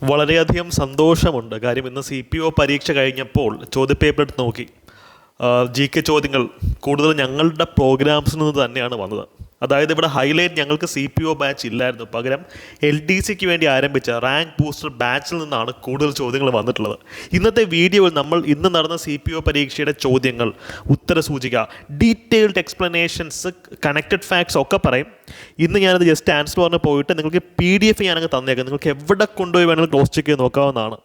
വളരെയധികം സന്തോഷമുണ്ട്. കാര്യം ഇന്ന് CPO പരീക്ഷ കഴിഞ്ഞപ്പോൾ ചോദ്യപേപ്പർ എടുത്ത് നോക്കി. GK ചോദ്യങ്ങൾ കൂടുതൽ ഞങ്ങളുടെ പ്രോഗ്രാംസിൽ നിന്ന് തന്നെയാണ് വന്നത്. അതായത് ഇവിടെ ഹൈലൈറ്റ് ഞങ്ങൾക്ക് CPO ബാച്ച് ഇല്ലായിരുന്നു. പകരം LDCക്ക് വേണ്ടി ആരംഭിച്ച റാങ്ക് ബൂസ്റ്റർ ബാച്ചിൽ നിന്നാണ് കൂടുതൽ ചോദ്യങ്ങൾ വന്നിട്ടുള്ളത്. ഇന്നത്തെ വീഡിയോയിൽ നമ്മൾ ഇന്ന് നടന്ന CPO പരീക്ഷയുടെ ചോദ്യങ്ങൾ, ഉത്തരസൂചിക, ഡീറ്റെയിൽഡ് എക്സ്പ്ലനേഷൻസ്, കണക്റ്റഡ് ഫാക്ട്സ് ഒക്കെ പറയും. ഇന്ന് ഞാനത് ജസ്റ്റ് ആൻസർ പറഞ്ഞ് പോയിട്ട് നിങ്ങൾക്ക് PDF ഞാനങ്ങ് തന്നേക്കാം. നിങ്ങൾക്ക് എവിടെ കൊണ്ടുപോയി വേണമെങ്കിൽ ക്ലോസ് ചെക്ക് ചെയ്ത് നോക്കാവുന്നതാണ്.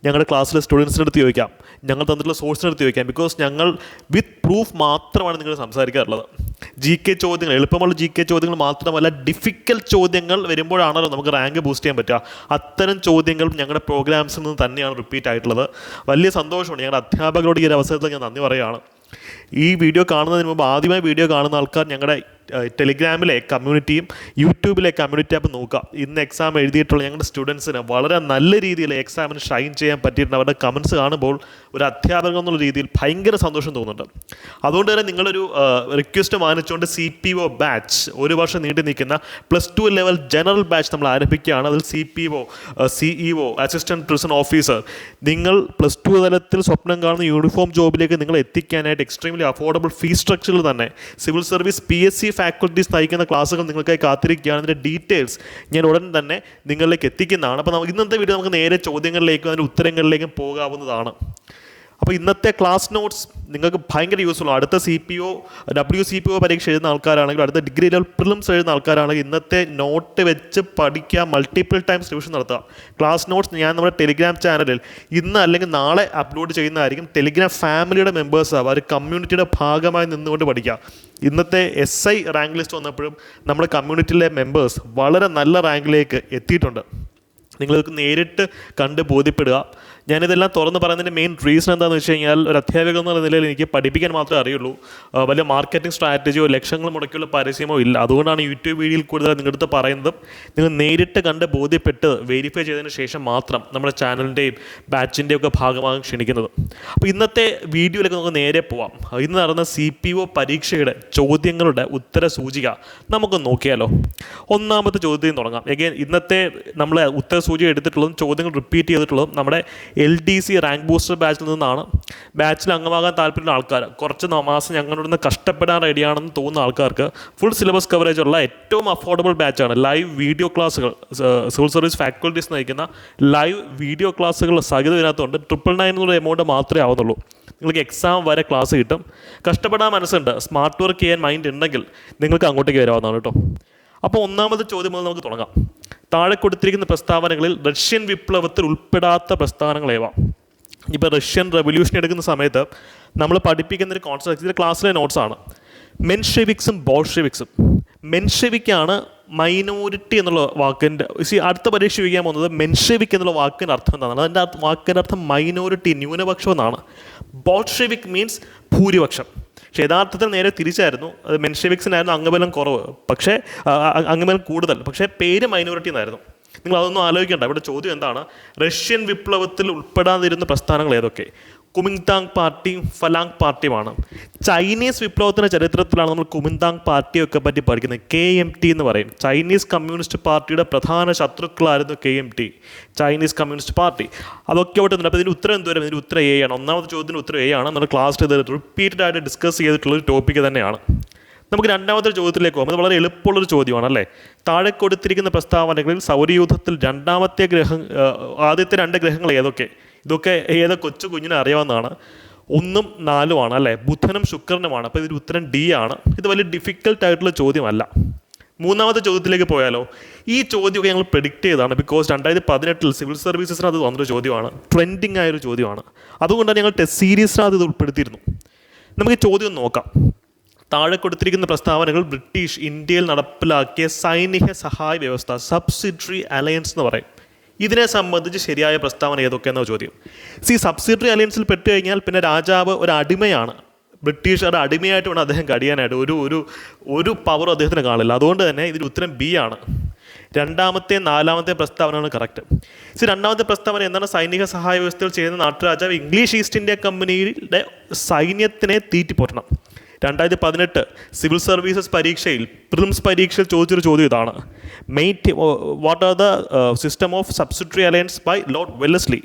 ഞങ്ങളുടെ ക്ലാസ്സിലെ സ്റ്റുഡൻസിൻ്റെ അടുത്ത് ചോദിക്കാം, ഞങ്ങൾ തന്നിട്ടുള്ള സോഴ്സിൻ്റെ അടുത്ത് ചോദിക്കാം. ബിക്കോസ് ഞങ്ങൾ വിത്ത് പ്രൂഫ് മാത്രമാണ് നിങ്ങൾ സംസാരിക്കാറുള്ളത്. GK ചോദ്യങ്ങൾ, എളുപ്പമുള്ള GK ചോദ്യങ്ങൾ മാത്രമല്ല, ഡിഫിക്കൽട്ട് ചോദ്യങ്ങൾ വരുമ്പോഴാണല്ലോ നമുക്ക് റാങ്ക് ബൂസ്റ്റ് ചെയ്യാൻ പറ്റുക. അത്തരം ചോദ്യങ്ങൾ ഞങ്ങളുടെ പ്രോഗ്രാംസിൽ നിന്ന് തന്നെയാണ് റിപ്പീറ്റ് ആയിട്ടുള്ളത്. വലിയ സന്തോഷമുണ്ട്. ഞങ്ങളുടെ അധ്യാപകരോട് ഈ ഒരു അവസരത്തിൽ ഞാൻ നന്ദി പറയുകയാണ്. ഈ വീഡിയോ കാണുന്നതിന് മുമ്പ് ആദ്യമായി വീഡിയോ കാണുന്ന ആൾക്കാർ ഞങ്ങളുടെ ടെലിഗ്രാമിലെ കമ്മ്യൂണിറ്റിയും യൂട്യൂബിലെ കമ്മ്യൂണിറ്റി ആപ്പ് നോക്കുക. ഇന്ന് എക്സാം എഴുതിയിട്ടുള്ള ഞങ്ങളുടെ സ്റ്റുഡൻസിന് വളരെ നല്ല രീതിയിൽ എക്സാമിന് ഷൈൻ ചെയ്യാൻ പറ്റിയിട്ടുണ്ട്. അവരുടെ കമൻസ് കാണുമ്പോൾ ഒരു അധ്യാപകൻ എന്നുള്ള രീതിയിൽ ഭയങ്കര സന്തോഷം തോന്നുന്നുണ്ട്. അതുകൊണ്ട് തന്നെ നിങ്ങളൊരു റിക്വസ്റ്റ് മാനിച്ചുകൊണ്ട് CPO ബാച്ച്, ഒരു വർഷം നീണ്ടു നിൽക്കുന്ന +2 ലെവൽ ജനറൽ ബാച്ച് നമ്മൾ ആരംഭിക്കുകയാണ്. അതിൽ CPO, CEO, assistant prison officer, നിങ്ങൾ +2 തലത്തിൽ സ്വപ്നം കാണുന്ന യൂണിഫോം ജോബിലേക്ക് നിങ്ങൾ എത്തിക്കാനായിട്ട് എക്സ്ട്രീംലി അഫോർഡബിൾ ഫീസ് സ്ട്രക്ചറിൽ തന്നെ സിവിൽ സർവീസ് PSC ഫാക്കൽറ്റീസ് നയിക്കുന്ന ക്ലാസ്സുകൾ നിങ്ങൾക്കായി കാത്തിരിക്കുകയാണ്. അതിൻ്റെ ഡീറ്റെയിൽസ് ഞാൻ ഉടൻ തന്നെ നിങ്ങളിലേക്ക് എത്തിക്കുന്നതാണ്. അപ്പോൾ ഇന്നത്തെ വീഡിയോ നമുക്ക് നേരെ ചോദ്യങ്ങളിലേക്കും അതിൻ്റെ ഉത്തരങ്ങളിലേക്കും പോകാവുന്നതാണ്. അപ്പോൾ ഇന്നത്തെ ക്ലാസ് നോട്ട്സ് നിങ്ങൾക്ക് ഭയങ്കര യൂസ്ഫുൾ ആണ്. അടുത്ത CPO, WCPO പരീക്ഷ എഴുതുന്ന ആൾക്കാരാണെങ്കിൽ, അടുത്ത ഡിഗ്രി ലെവൽ പ്രിലിംസ് എഴുതുന്ന ആൾക്കാരാണെങ്കിൽ ഇന്നത്തെ നോട്ട് വെച്ച് പഠിക്കുക, മൾട്ടിപ്പിൾ ടൈംസ് റിവിഷൻ നടത്തുക. ക്ലാസ് നോട്ട്സ് ഞാൻ നമ്മുടെ ടെലിഗ്രാം ചാനലിൽ ഇന്ന് അല്ലെങ്കിൽ നാളെ അപ്ലോഡ് ചെയ്യുന്നതായിരിക്കും. ടെലിഗ്രാം ഫാമിലിയുടെ മെമ്പേഴ്സ് ആവുക, ഒരു കമ്മ്യൂണിറ്റിയുടെ ഭാഗമായി നിന്നുകൊണ്ട് പഠിക്കുക. ഇന്നത്തെ SI റാങ്ക് ലിസ്റ്റ് വന്നപ്പോഴും നമ്മുടെ കമ്മ്യൂണിറ്റിയിലെ മെമ്പേഴ്സ് വളരെ നല്ല റാങ്കിലേക്ക് എത്തിയിട്ടുണ്ട്. നിങ്ങൾക്ക് നേരിട്ട് കണ്ട് ബോധ്യപ്പെടുക. ഞാനിതെല്ലാം തുറന്ന് പറയുന്നതിൻ്റെ മെയിൻ റീസൺ എന്താണെന്ന് വെച്ച് കഴിഞ്ഞാൽ, ഒരു അധ്യാപകൻ എന്നുള്ള നിലയിൽ എനിക്ക് പഠിപ്പിക്കാൻ മാത്രമേ അറിയുള്ളൂ. വലിയ മാർക്കറ്റിംഗ് സ്ട്രാറ്റജിയോ ലക്ഷങ്ങൾ മുടക്കിയുള്ള പരസ്യമോ ഇല്ല. അതുകൊണ്ടാണ് യൂട്യൂബ് വീഡിയോയിൽ കൂടുതൽ നിങ്ങളുടെ അടുത്ത് പറയുന്നതും. നിങ്ങൾ നേരിട്ട് കണ്ട് ബോധ്യപ്പെട്ട് വെരിഫൈ ചെയ്തതിന് ശേഷം മാത്രം നമ്മുടെ ചാനലിൻ്റെയും ബാച്ചിൻ്റെയും ഒക്കെ ഭാഗമാകാൻ ക്ഷണിക്കുന്നത്. അപ്പോൾ ഇന്നത്തെ വീഡിയോയിലേക്ക് നമുക്ക് നേരെ പോവാം. ഇന്ന് നടന്ന CPO പരീക്ഷയുടെ ചോദ്യങ്ങളുടെ ഉത്തര സൂചിക നമുക്ക് നോക്കിയാലോ. ഒന്നാമത്തെ ചോദ്യം തുടങ്ങാം. എഗെയിൻ ഇന്നത്തെ നമ്മൾ ഉത്തര സൂചിക എടുത്തിട്ടുള്ളതും ചോദ്യങ്ങൾ റിപ്പീറ്റ് ചെയ്തിട്ടുള്ളതും നമ്മുടെ LDC റാങ്ക് ബൂസ്റ്റർ ബാച്ചിൽ നിന്നാണ്. ബാച്ചിൽ അംഗമാകാൻ താല്പര്യമുള്ള ആൾക്കാർ, കുറച്ച് മാസം ഞങ്ങളുടെ നിന്ന് കഷ്ടപ്പെടാൻ റെഡിയാണെന്ന് തോന്നുന്ന ആൾക്കാർക്ക് ഫുൾ സിലബസ് കവറേജ് ഉള്ള ഏറ്റവും അഫോർഡബിൾ ബാച്ചാണ്. ലൈവ് വീഡിയോ ക്ലാസ്സുകൾ, സിവിൽ സർവീസ് ഫാക്കൽറ്റീസ് നയിക്കുന്ന ലൈവ് വീഡിയോ ക്ലാസ്സുകൾ സഹിതം ഇതിനകത്തുണ്ട്. 999 എന്നുള്ള എമൗണ്ട് മാത്രമേ ആവുന്നുള്ളൂ. നിങ്ങൾക്ക് എക്സാം വരെ ക്ലാസ് കിട്ടും. കഷ്ടപ്പെടാൻ മനസ്സുണ്ട്, സ്മാർട്ട് വർക്ക് ചെയ്യാൻ മൈൻഡ് ഉണ്ടെങ്കിൽ നിങ്ങൾക്ക് അങ്ങോട്ടേക്ക് വരാവുന്നതാണ് കേട്ടോ. അപ്പോൾ ഒന്നാമത്തെ ചോദ്യം മുതൽ നമുക്ക് തുടങ്ങാം. താഴെ കൊടുത്തിരിക്കുന്ന പ്രസ്താവനകളിൽ റഷ്യൻ വിപ്ലവത്തിൽ ഉൾപ്പെടാത്ത പ്രസ്താവനകൾ ഏവ? ഇപ്പോൾ റഷ്യൻ റെവല്യൂഷൻ എടുക്കുന്ന സമയത്ത് നമ്മൾ പഠിപ്പിക്കുന്നൊരു കോൺസെപ്റ്റ്, ഇതിൻ്റെ ക്ലാസ്സിലെ നോട്ട്സാണ്. മെൻഷെവിക്സും ബോൾഷെവിക്സും. മെൻഷെവിക്കാണ് മൈനോറിറ്റി എന്നുള്ള വാക്കിൻ്റെ, അടുത്ത പരീക്ഷ ചോദിക്കാൻ പോകുന്നത് മെൻഷെവിക് എന്നുള്ള വാക്കിൻ്റെ അർത്ഥം എന്താണ്? അതിൻ്റെ വാക്കിൻ്റെ അർത്ഥം മൈനോറിറ്റി, ന്യൂനപക്ഷം എന്നാണ്. ബോൾഷെവിക് മീൻസ് ഭൂരിപക്ഷം. പക്ഷേ യഥാർത്ഥത്തിൽ നേരെ തിരിച്ചായിരുന്നു. അത് മെൻഷെവിക്സിനായിരുന്നു അംഗബലം കുറവ്, പക്ഷേ അംഗബലം കൂടുതൽ, പക്ഷേ പേര് മൈനോറിറ്റി എന്നായിരുന്നു. നിങ്ങൾ അതൊന്നും ആലോചിക്കേണ്ട. ഇവിടെ ചോദ്യം എന്താണ്? റഷ്യൻ വിപ്ലവത്തിൽ ഉൾപ്പെടാതിരുന്ന പ്രസ്ഥാനങ്ങൾ ഏതൊക്കെ? കുമിങ്താങ് പാർട്ടിയും ഫലാങ് പാർട്ടിയുമാണ്. ചൈനീസ് വിപ്ലവത്തിൻ്റെ ചരിത്രത്തിലാണ് നമ്മൾ കുമിങ്താങ് പാർട്ടിയൊക്കെ പറ്റി പഠിക്കുന്നത്. KMT എന്ന് പറയും. ചൈനീസ് കമ്മ്യൂണിസ്റ്റ് പാർട്ടിയുടെ പ്രധാന ശത്രുക്കളായിരുന്നു KMT, ചൈനീസ് കമ്മ്യൂണിസ്റ്റ് പാർട്ടി. അതൊക്കെ അവിടെ ഉണ്ട്. അപ്പോൾ ഇതിൻ്റെ ഉത്തരം എന്തുവരും? ഇതിൻ്റെ ഉത്തരം A ആണ്. ഒന്നാമത്തെ ചോദ്യത്തിൻ്റെ ഉത്തരം A ആണ്. നമ്മുടെ ക്ലാസ്സിൽ ഇത് റിപ്പീറ്റഡ് ആയിട്ട് ഡിസ്കസ് ചെയ്തിട്ടുള്ളൊരു ടോപ്പിക്ക് തന്നെയാണ്. നമുക്ക് രണ്ടാമത്തെ ചോദ്യത്തിലേക്ക് പോകും. അത് വളരെ എളുപ്പമുള്ളൊരു ചോദ്യമാണ് അല്ലേ. താഴെ കൊടുത്തിരിക്കുന്ന പ്രസ്താവനകളിൽ സൗരയൂഥത്തിൽ ആദ്യത്തെ 2 ഗ്രഹങ്ങൾ ഏതൊക്കെ? ഇതൊക്കെ കൊച്ചു കുഞ്ഞിനെ അറിയാവുന്നതാണ്. 1ഉം 4ഉമാണ് അല്ലേ. ബുധനും ശുക്രനുമാണ്. അപ്പോൾ ഇതിൻ്റെ ഉത്തരം D ആണ്. ഇത് വലിയ ഡിഫിക്കൽട്ട് ആയിട്ടുള്ള ചോദ്യമല്ല. മൂന്നാമത്തെ ചോദ്യത്തിലേക്ക് പോയാലോ. ഈ ചോദ്യമൊക്കെ ഞങ്ങൾ പ്രെഡിക്റ്റ് ചെയ്തതാണ്. ബിക്കോസ് 2018 സിവിൽ സർവീസസിന് അത് വന്നൊരു ചോദ്യമാണ്. ട്രെൻഡിങ് ആയൊരു ചോദ്യമാണ്. അതുകൊണ്ടാണ് ഞങ്ങൾ ടെസ്റ്റ് സീരീസിനകത്ത് ഇത് ഉൾപ്പെടുത്തിയിരുന്നു. നമുക്ക് ഈ ചോദ്യം നോക്കാം. താഴെ കൊടുത്തിരിക്കുന്ന പ്രസ്താവനകൾ ബ്രിട്ടീഷ് ഇന്ത്യയിൽ നടപ്പിലാക്കിയ സൈനിക സഹായ വ്യവസ്ഥ, സബ്സിഡറി അലയൻസ് എന്ന് പറയും. ഇതിനെ സംബന്ധിച്ച് ശരിയായ പ്രസ്താവന ഏതൊക്കെയെന്ന ചോദ്യം. സബ്സിഡറി അലയൻസിൽ പെട്ട് കഴിഞ്ഞാൽ പിന്നെ രാജാവ് ഒരു അടിമയാണ്. ബ്രിട്ടീഷുകാരുടെ അടിമയായിട്ട് വേണം അദ്ദേഹം കഴിയാനായിട്ട്. ഒരു പവറും അദ്ദേഹത്തിന് കാണില്ല. അതുകൊണ്ട് തന്നെ ഇതിന് ഉത്തരം B ആണ്. രണ്ടാമത്തെ 4ാമത്തെ പ്രസ്താവനയാണ് കറക്റ്റ്. രണ്ടാമത്തെ പ്രസ്താവന എന്താണ്? സൈനിക സഹായ വ്യവസ്ഥയിൽ ചെയ്യുന്ന നാട്ടുരാജാവ് ഇംഗ്ലീഷ് ഈസ്റ്റ് ഇന്ത്യ കമ്പനിയുടെ സൈന്യത്തിനെ തീറ്റിപ്പോറ്റണം. 2018 സിവിൽ സർവീസസ് പരീക്ഷയിൽ പ്രിലിംസ് പരീക്ഷയിൽ ചോദിച്ചൊരു ചോദ്യം ഇതാണ്. What are the system of subsidiary alliance by lord Wellesley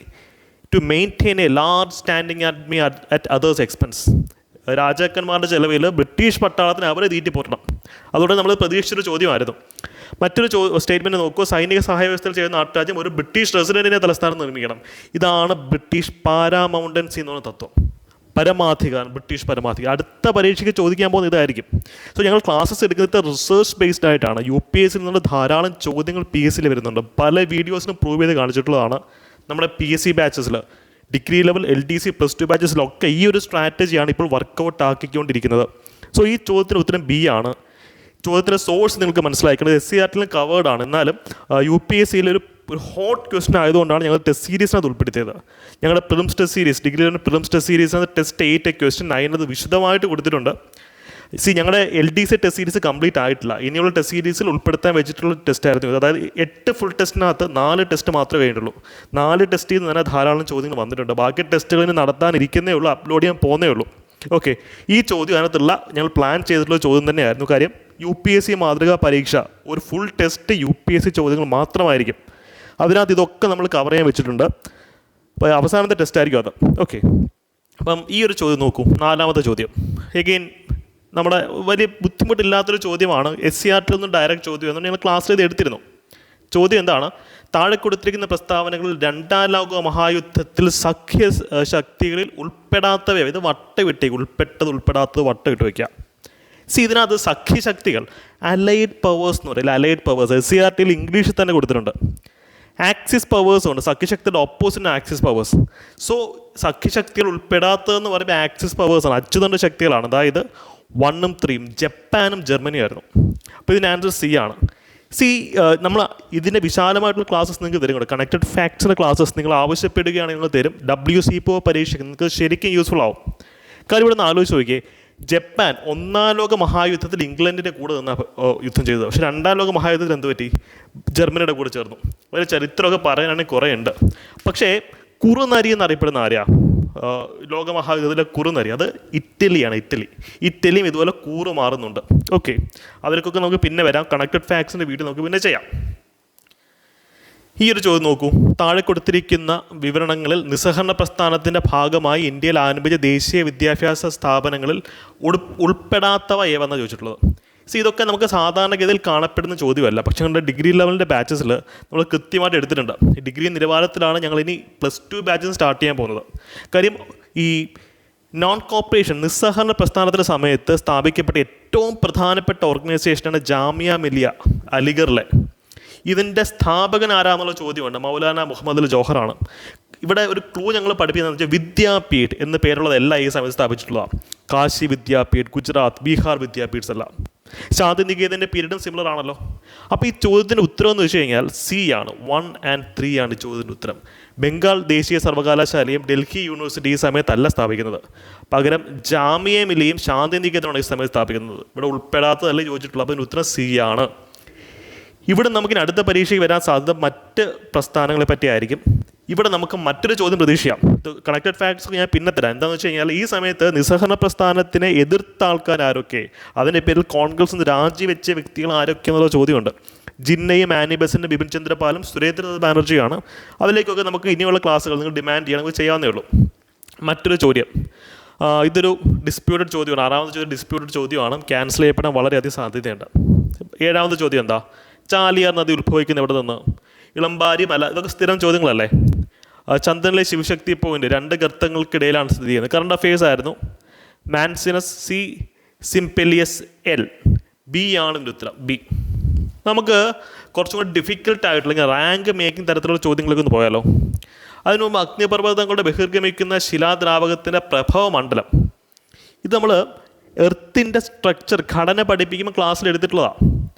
to maintain a large standing army at others expense. രാജാക്കന്മാരുടെ ചെലവിൽ ബ്രിട്ടീഷ് പട്ടാളത്തിന് അവരെ തീറ്റിപ്പോറ്റണം. അതുകൊണ്ട് നമ്മൾ പ്രതീക്ഷിച്ചൊരു ചോദ്യമായിരുന്നു. മറ്റൊരു സ്റ്റേറ്റ്മെൻറ്റ് നോക്കൂ. സൈനിക സഹായ വ്യവസ്ഥയിൽ ചെയ്യുന്ന നാട്ടുരാജ്യം ഒരു ബ്രിട്ടീഷ് റെസിഡൻറ്റിനെ തലസ്ഥാനം നിർമ്മിക്കണം. ഇതാണ് ബ്രിട്ടീഷ് പാരാമൗണ്ടൻസി എന്ന് പറയുന്ന തത്വം. പരമാധികാരം, ബ്രിട്ടീഷ് പരമാധികാരം. അടുത്ത പരീക്ഷയ്ക്ക് ചോദിക്കാൻ പോകുന്ന ഇതായിരിക്കും. സോ ഞങ്ങൾ ക്ലാസ്സസ് എടുക്കുന്നത് റിസർച്ച് ബേസ്ഡ് ആയിട്ടാണ്. UPSC നിന്നുള്ള ധാരാളം ചോദ്യങ്ങൾ PSCയിൽ വരുന്നുണ്ട്. പല വീഡിയോസിനും പ്രൂവ് ചെയ്ത് കാണിച്ചിട്ടുള്ളതാണ്. നമ്മുടെ PSC ബാച്ചസിൽ ഡിഗ്രി ലെവൽ LDC +2 ബാച്ചസിലൊക്കെ ഈ ഒരു സ്ട്രാറ്റജിയാണ് ഇപ്പോൾ വർക്കൗട്ട് ആക്കിക്കൊണ്ടിരിക്കുന്നത്. സോ ഈ ചോദ്യത്തിന് ഉത്തരം B ആണ്. ചോദ്യത്തിൻ്റെ സോഴ്സ് നിങ്ങൾക്ക് മനസ്സിലാക്കുന്നത് SCRTയിലും കവേർഡ് ആണ്. എന്നാലും UPSCയിലെ ഒരു ഹോട്ട് ക്വസ്റ്റൻ ആയതുകൊണ്ടാണ് ഞങ്ങൾ ടെസ്റ്റ് സീരീസിനകത്ത് ഉൾപ്പെടുത്തിയത്. ഞങ്ങളുടെ prelims test series, degree prelims test സീരീസിനകത്ത് ടെസ്റ്റ് 8 ക്വസ്റ്റൻ 9 അത് വിശദമായിട്ട് കൊടുത്തിട്ടുണ്ട്. ഞങ്ങളുടെ LDC ടെസ്റ്റ് സീരീസ് കംപ്ലീറ്റ് ആയിട്ടില്ല. ഇനിയുള്ള ടെസ്റ്റ് സീരീസിൽ ഉൾപ്പെടുത്താൻ വെച്ചിട്ടുള്ള ടെസ്റ്റ് ആയിരുന്നു ഇത്. അതായത് 8 ഫുൾ ടെസ്റ്റിനകത്ത് 4 ടെസ്റ്റ് മാത്രമേ കഴിഞ്ഞിട്ടുള്ളൂ. 4 ടെസ്റ്റിൽ നിന്ന് തന്നെ ധാരാളം ചോദ്യങ്ങൾ വന്നിട്ടുണ്ട്. ബാക്കി ടെസ്റ്റുകൾ നടത്താനിരിക്കുന്നേ ഉള്ളൂ, അപ്ലോഡ് ചെയ്യാൻ പോകുന്നേ ഉള്ളൂ. ഓക്കെ, ഈ ചോദ്യം അതിനകത്തുള്ള ഞങ്ങൾ പ്ലാൻ ചെയ്തിട്ടുള്ള ചോദ്യം തന്നെയായിരുന്നു. കാര്യം UPSC മാതൃകാ പരീക്ഷ ഒരു ഫുൾ ടെസ്റ്റ് UPSC ചോദ്യങ്ങൾ മാത്രമായിരിക്കും. അതിനകത്ത് ഇതൊക്കെ നമ്മൾ കവർ ചെയ്യാൻ വെച്ചിട്ടുണ്ട്. അപ്പോൾ അവസാനത്തെ ടെസ്റ്റ് ആയിരിക്കും അത്. ഓക്കെ, അപ്പം ഈ ഒരു ചോദ്യം നോക്കൂ. 4ാമത്തെ ചോദ്യം എഗെയിൻ നമ്മുടെ വലിയ ബുദ്ധിമുട്ടില്ലാത്തൊരു ചോദ്യമാണ്. SCRTയിൽ നിന്ന് ഡയറക്റ്റ് ചോദ്യം എന്നുകൊണ്ട് ഞങ്ങൾ ക്ലാസ്സിൽ ഇത് എടുത്തിരുന്നു. ചോദ്യം എന്താണ്? താഴെ കൊടുത്തിരിക്കുന്ന പ്രസ്താവനകളിൽ 2ാം ലോക മഹായുദ്ധത്തിൽ സഖ്യ ശക്തികളിൽ ഉൾപ്പെടാത്തവ, ഇത് വട്ടവിട്ടേക്ക്, ഉൾപ്പെടാത്തത് വട്ടവിട്ട് വയ്ക്കുക. ഇതിനകത്ത് സഖ്യശക്തികൾ അലൈഡ് പവേഴ്സ് എന്ന് പറയില്ല, അലൈഡ് പവേഴ്സ് SCRTയിൽ ഇംഗ്ലീഷിൽ തന്നെ കൊടുത്തിട്ടുണ്ട്. ആക്സിസ് പവേഴ്സും ഉണ്ട്. സഖ്യശക്തിയുടെ ഓപ്പോസിറ്റ് ആക്സിസ് പവേഴ്സ്. സോ സഖ്യശക്തികൾ ഉൾപ്പെടാത്തതെന്ന് പറയുമ്പോൾ ആക്സിസ് പവേഴ്സാണ്, അച്ചുതണ്ട് ശക്തികളാണ്. അതായത് 1ഉം 3ഉം ജപ്പാനും ജർമ്മനിയും ആയിരുന്നു. അപ്പോൾ ഇതിൻ്റെ ആൻസർ C ആണ്. നമ്മൾ ഇതിൻ്റെ വിശാലമായിട്ടുള്ള ക്ലാസ്സസ് നിങ്ങൾക്ക് തരും. കണക്റ്റഡ് ഫാക്ട്സിൻ്റെ ക്ലാസ്സസ് നിങ്ങൾ ആവശ്യപ്പെടുകയാണെങ്കിൽ നിങ്ങൾ തരും. WCPO പരീക്ഷയ്ക്ക് നിങ്ങൾക്ക് ശരിക്കും യൂസ്ഫുൾ ആവും. കാര്യം ഇവിടെ നിന്ന് ആലോചിച്ച് നോക്കിയേ, ജപ്പാൻ 1ാം ലോക മഹായുദ്ധത്തിൽ ഇംഗ്ലണ്ടിൻ്റെ കൂടെ നിന്ന് യുദ്ധം ചെയ്തത്. പക്ഷേ 2ാം ലോക മഹായുദ്ധത്തിൽ എന്ത് പറ്റി? ജർമ്മനിയുടെ കൂടെ ചേർന്നു. ഒരു ചരിത്രമൊക്കെ പറയാനാണെങ്കിൽ കുറേ ഉണ്ട്. പക്ഷേ കുറുനരി എന്നറിയപ്പെടുന്ന ആരെയാ? ലോകമഹായുദ്ധത്തിലെ കുറുനരി, അത് ഇറ്റലിയാണ്. ഇറ്റലിയും ഇതുപോലെ കൂറ് മാറുന്നുണ്ട്. ഓക്കെ, അതിലേക്കൊക്കെ നമുക്ക് പിന്നെ വരാം. കണക്റ്റഡ് ഫാക്ട്സിൻ്റെ വീഡിയോ നമുക്ക് പിന്നെ ചെയ്യാം. ഈ ഒരു ചോദ്യം നോക്കൂ. താഴെ കൊടുത്തിരിക്കുന്ന വിവരണങ്ങളിൽ നിസ്സഹകരണ പ്രസ്ഥാനത്തിൻ്റെ ഭാഗമായി ഇന്ത്യയിൽ ആരംഭിച്ച ദേശീയ വിദ്യാഭ്യാസ സ്ഥാപനങ്ങളിൽ ഉൾപ്പെടാത്തവ ഏവെന്നാണ് ചോദിച്ചിട്ടുള്ളത്. ഇതൊക്കെ നമുക്ക് സാധാരണഗതിയിൽ കാണപ്പെടുന്ന ചോദ്യമല്ല. പക്ഷേ ഞങ്ങളുടെ ഡിഗ്രി ലെവലിൻ്റെ ബാച്ചസിൽ നമ്മൾ കൃത്യമായിട്ട് എടുത്തിട്ടുണ്ട്. ഡിഗ്രി നിലവാരത്തിലാണ് ഞങ്ങളിനി +2 ബാച്ചസ് സ്റ്റാർട്ട് ചെയ്യാൻ പോകുന്നത്. കാര്യം ഈ നോൺ കോപ്പറേഷൻ നിസ്സഹകരണ പ്രസ്ഥാനത്തിൻ്റെ സമയത്ത് സ്ഥാപിക്കപ്പെട്ട ഏറ്റവും പ്രധാനപ്പെട്ട ഓർഗനൈസേഷനാണ് ജാമിയ മിലിയ അലിഗറിലെ. ഇതിൻ്റെ സ്ഥാപകൻ ആരാന്നുള്ള ചോദ്യമുണ്ട്. മൗലാന മുഹമ്മദ് ജോഹറാണ്. ഇവിടെ ഒരു ക്ലൂ ഞങ്ങൾ പഠിപ്പിക്കുന്നതെന്ന് വെച്ചാൽ വിദ്യാപീഠ് എന്ന പേരുള്ളതെല്ലാം ഈ സമയത്ത് സ്ഥാപിച്ചിട്ടുള്ളതാണ്. കാശി വിദ്യാപീഠ്, ഗുജറാത്ത്, ബീഹാർ വിദ്യാപീഠ്സ് എല്ലാം. ശാന്തിനികേതൻ്റെ പീരീഡും സിമിലർ ആണല്ലോ. അപ്പോൾ ഈ ചോദ്യത്തിൻ്റെ ഉത്തരം എന്ന് വെച്ച് കഴിഞ്ഞാൽ C ആണ്. 1 and 3 ആണ് ഈ ചോദ്യത്തിൻ്റെ ഉത്തരം. ബംഗാൾ ദേശീയ സർവകലാശാലയും ഡൽഹി യൂണിവേഴ്സിറ്റി ഈ സമയത്തല്ല സ്ഥാപിക്കുന്നത്. പകരം ജാമിയ മിലിയയും ശാന്തിനികേതനാണ് ഈ സമയത്ത് സ്ഥാപിക്കുന്നത്. ഇവിടെ ഉൾപ്പെടാത്തതല്ലേ ചോദിച്ചിട്ടുള്ളത്. അപ്പോൾ ഇതിൻ്റെ ഉത്തരം C ആണ്. ഇവിടെ നമുക്കിനി അടുത്ത പരീക്ഷയ്ക്ക് വരാൻ സാധ്യത മറ്റ് പ്രസ്ഥാനങ്ങളെ പറ്റിയായിരിക്കും. ഇവിടെ നമുക്ക് മറ്റൊരു ചോദ്യം പ്രതീക്ഷിക്കാം. കണക്റ്റഡ് ഫാക്ട്സ് ഞാൻ പിന്നെ തരാം. എന്താണെന്ന് വെച്ച് കഴിഞ്ഞാൽ ഈ സമയത്ത് നിസ്സഹകരണ പ്രസ്ഥാനത്തിനെ എതിർത്ത ആൾക്കാർ ആരൊക്കെ, അതിൻ്റെ പേരിൽ കോൺഗ്രസ് നിന്ന് രാജിവെച്ച വ്യക്തികൾ ആരൊക്കെ എന്നുള്ള ചോദ്യമുണ്ട്. ജിന്നയും ആനി ബസന്റും ബിപിൻ ചന്ദ്രപാലും സുരേന്ദ്ര ബാനർജിയാണ്. അതിലേക്കൊക്കെ നമുക്ക് ഇനിയുള്ള ക്ലാസ്സുകൾ നിങ്ങൾ ഡിമാൻഡ് ചെയ്യണം, നമുക്ക് ചെയ്യാവുന്നേ ഉള്ളൂ. മറ്റൊരു ചോദ്യം, ഇതൊരു ഡിസ്പ്യൂട്ടഡ് ചോദ്യമാണ്. 6ാമത്തെ ചോദ്യം ഡിസ്പ്യൂട്ടഡ് ചോദ്യമാണ്. ക്യാൻസൽ ചെയ്യപ്പെടാൻ വളരെയധികം സാധ്യതയുണ്ട്. 7ാമത്തെ ചോദ്യം എന്താ? ചാലിയാർ നദി ഉത്ഭവിക്കുന്ന എവിടെ നിന്ന്? ഇളമ്പാരി മല. ഇതൊക്കെ സ്ഥിരം ചോദ്യങ്ങളല്ലേ. ചന്ദ്രനിലെ ശിവശക്തി പോയിന്റ് 2 ഗർത്തങ്ങൾക്കിടയിലാണ് സ്ഥിതി ചെയ്യുന്നത്. കറണ്ട് അഫയേഴ്സ് ആയിരുന്നു. മാൻസിനസ് C, സിംപെലിയസ് L. B ആണ് ഇതിൻ്റെ ഉത്തരം, B. നമുക്ക് കുറച്ചും കൂടി ഡിഫിക്കൽട്ട് ആയിട്ടുള്ള റാങ്ക് മേക്കിംഗ് തരത്തിലുള്ള ചോദ്യങ്ങളൊക്കെ ഒന്ന് പോയാലോ. അതിനു മുമ്പ് അഗ്നിപർവ്വതങ്ങളുടെ ബഹിർഗമിക്കുന്ന ശിലാദ്രാവകത്തിൻ്റെ പ്രഭവ മണ്ഡലം. ഇത് നമ്മൾ എർത്തിൻ്റെ സ്ട്രക്ചർ ഘടന പഠിപ്പിക്കുമ്പോൾ ക്ലാസ്സിൽ എടുത്തിട്ടുള്ളതാണ്.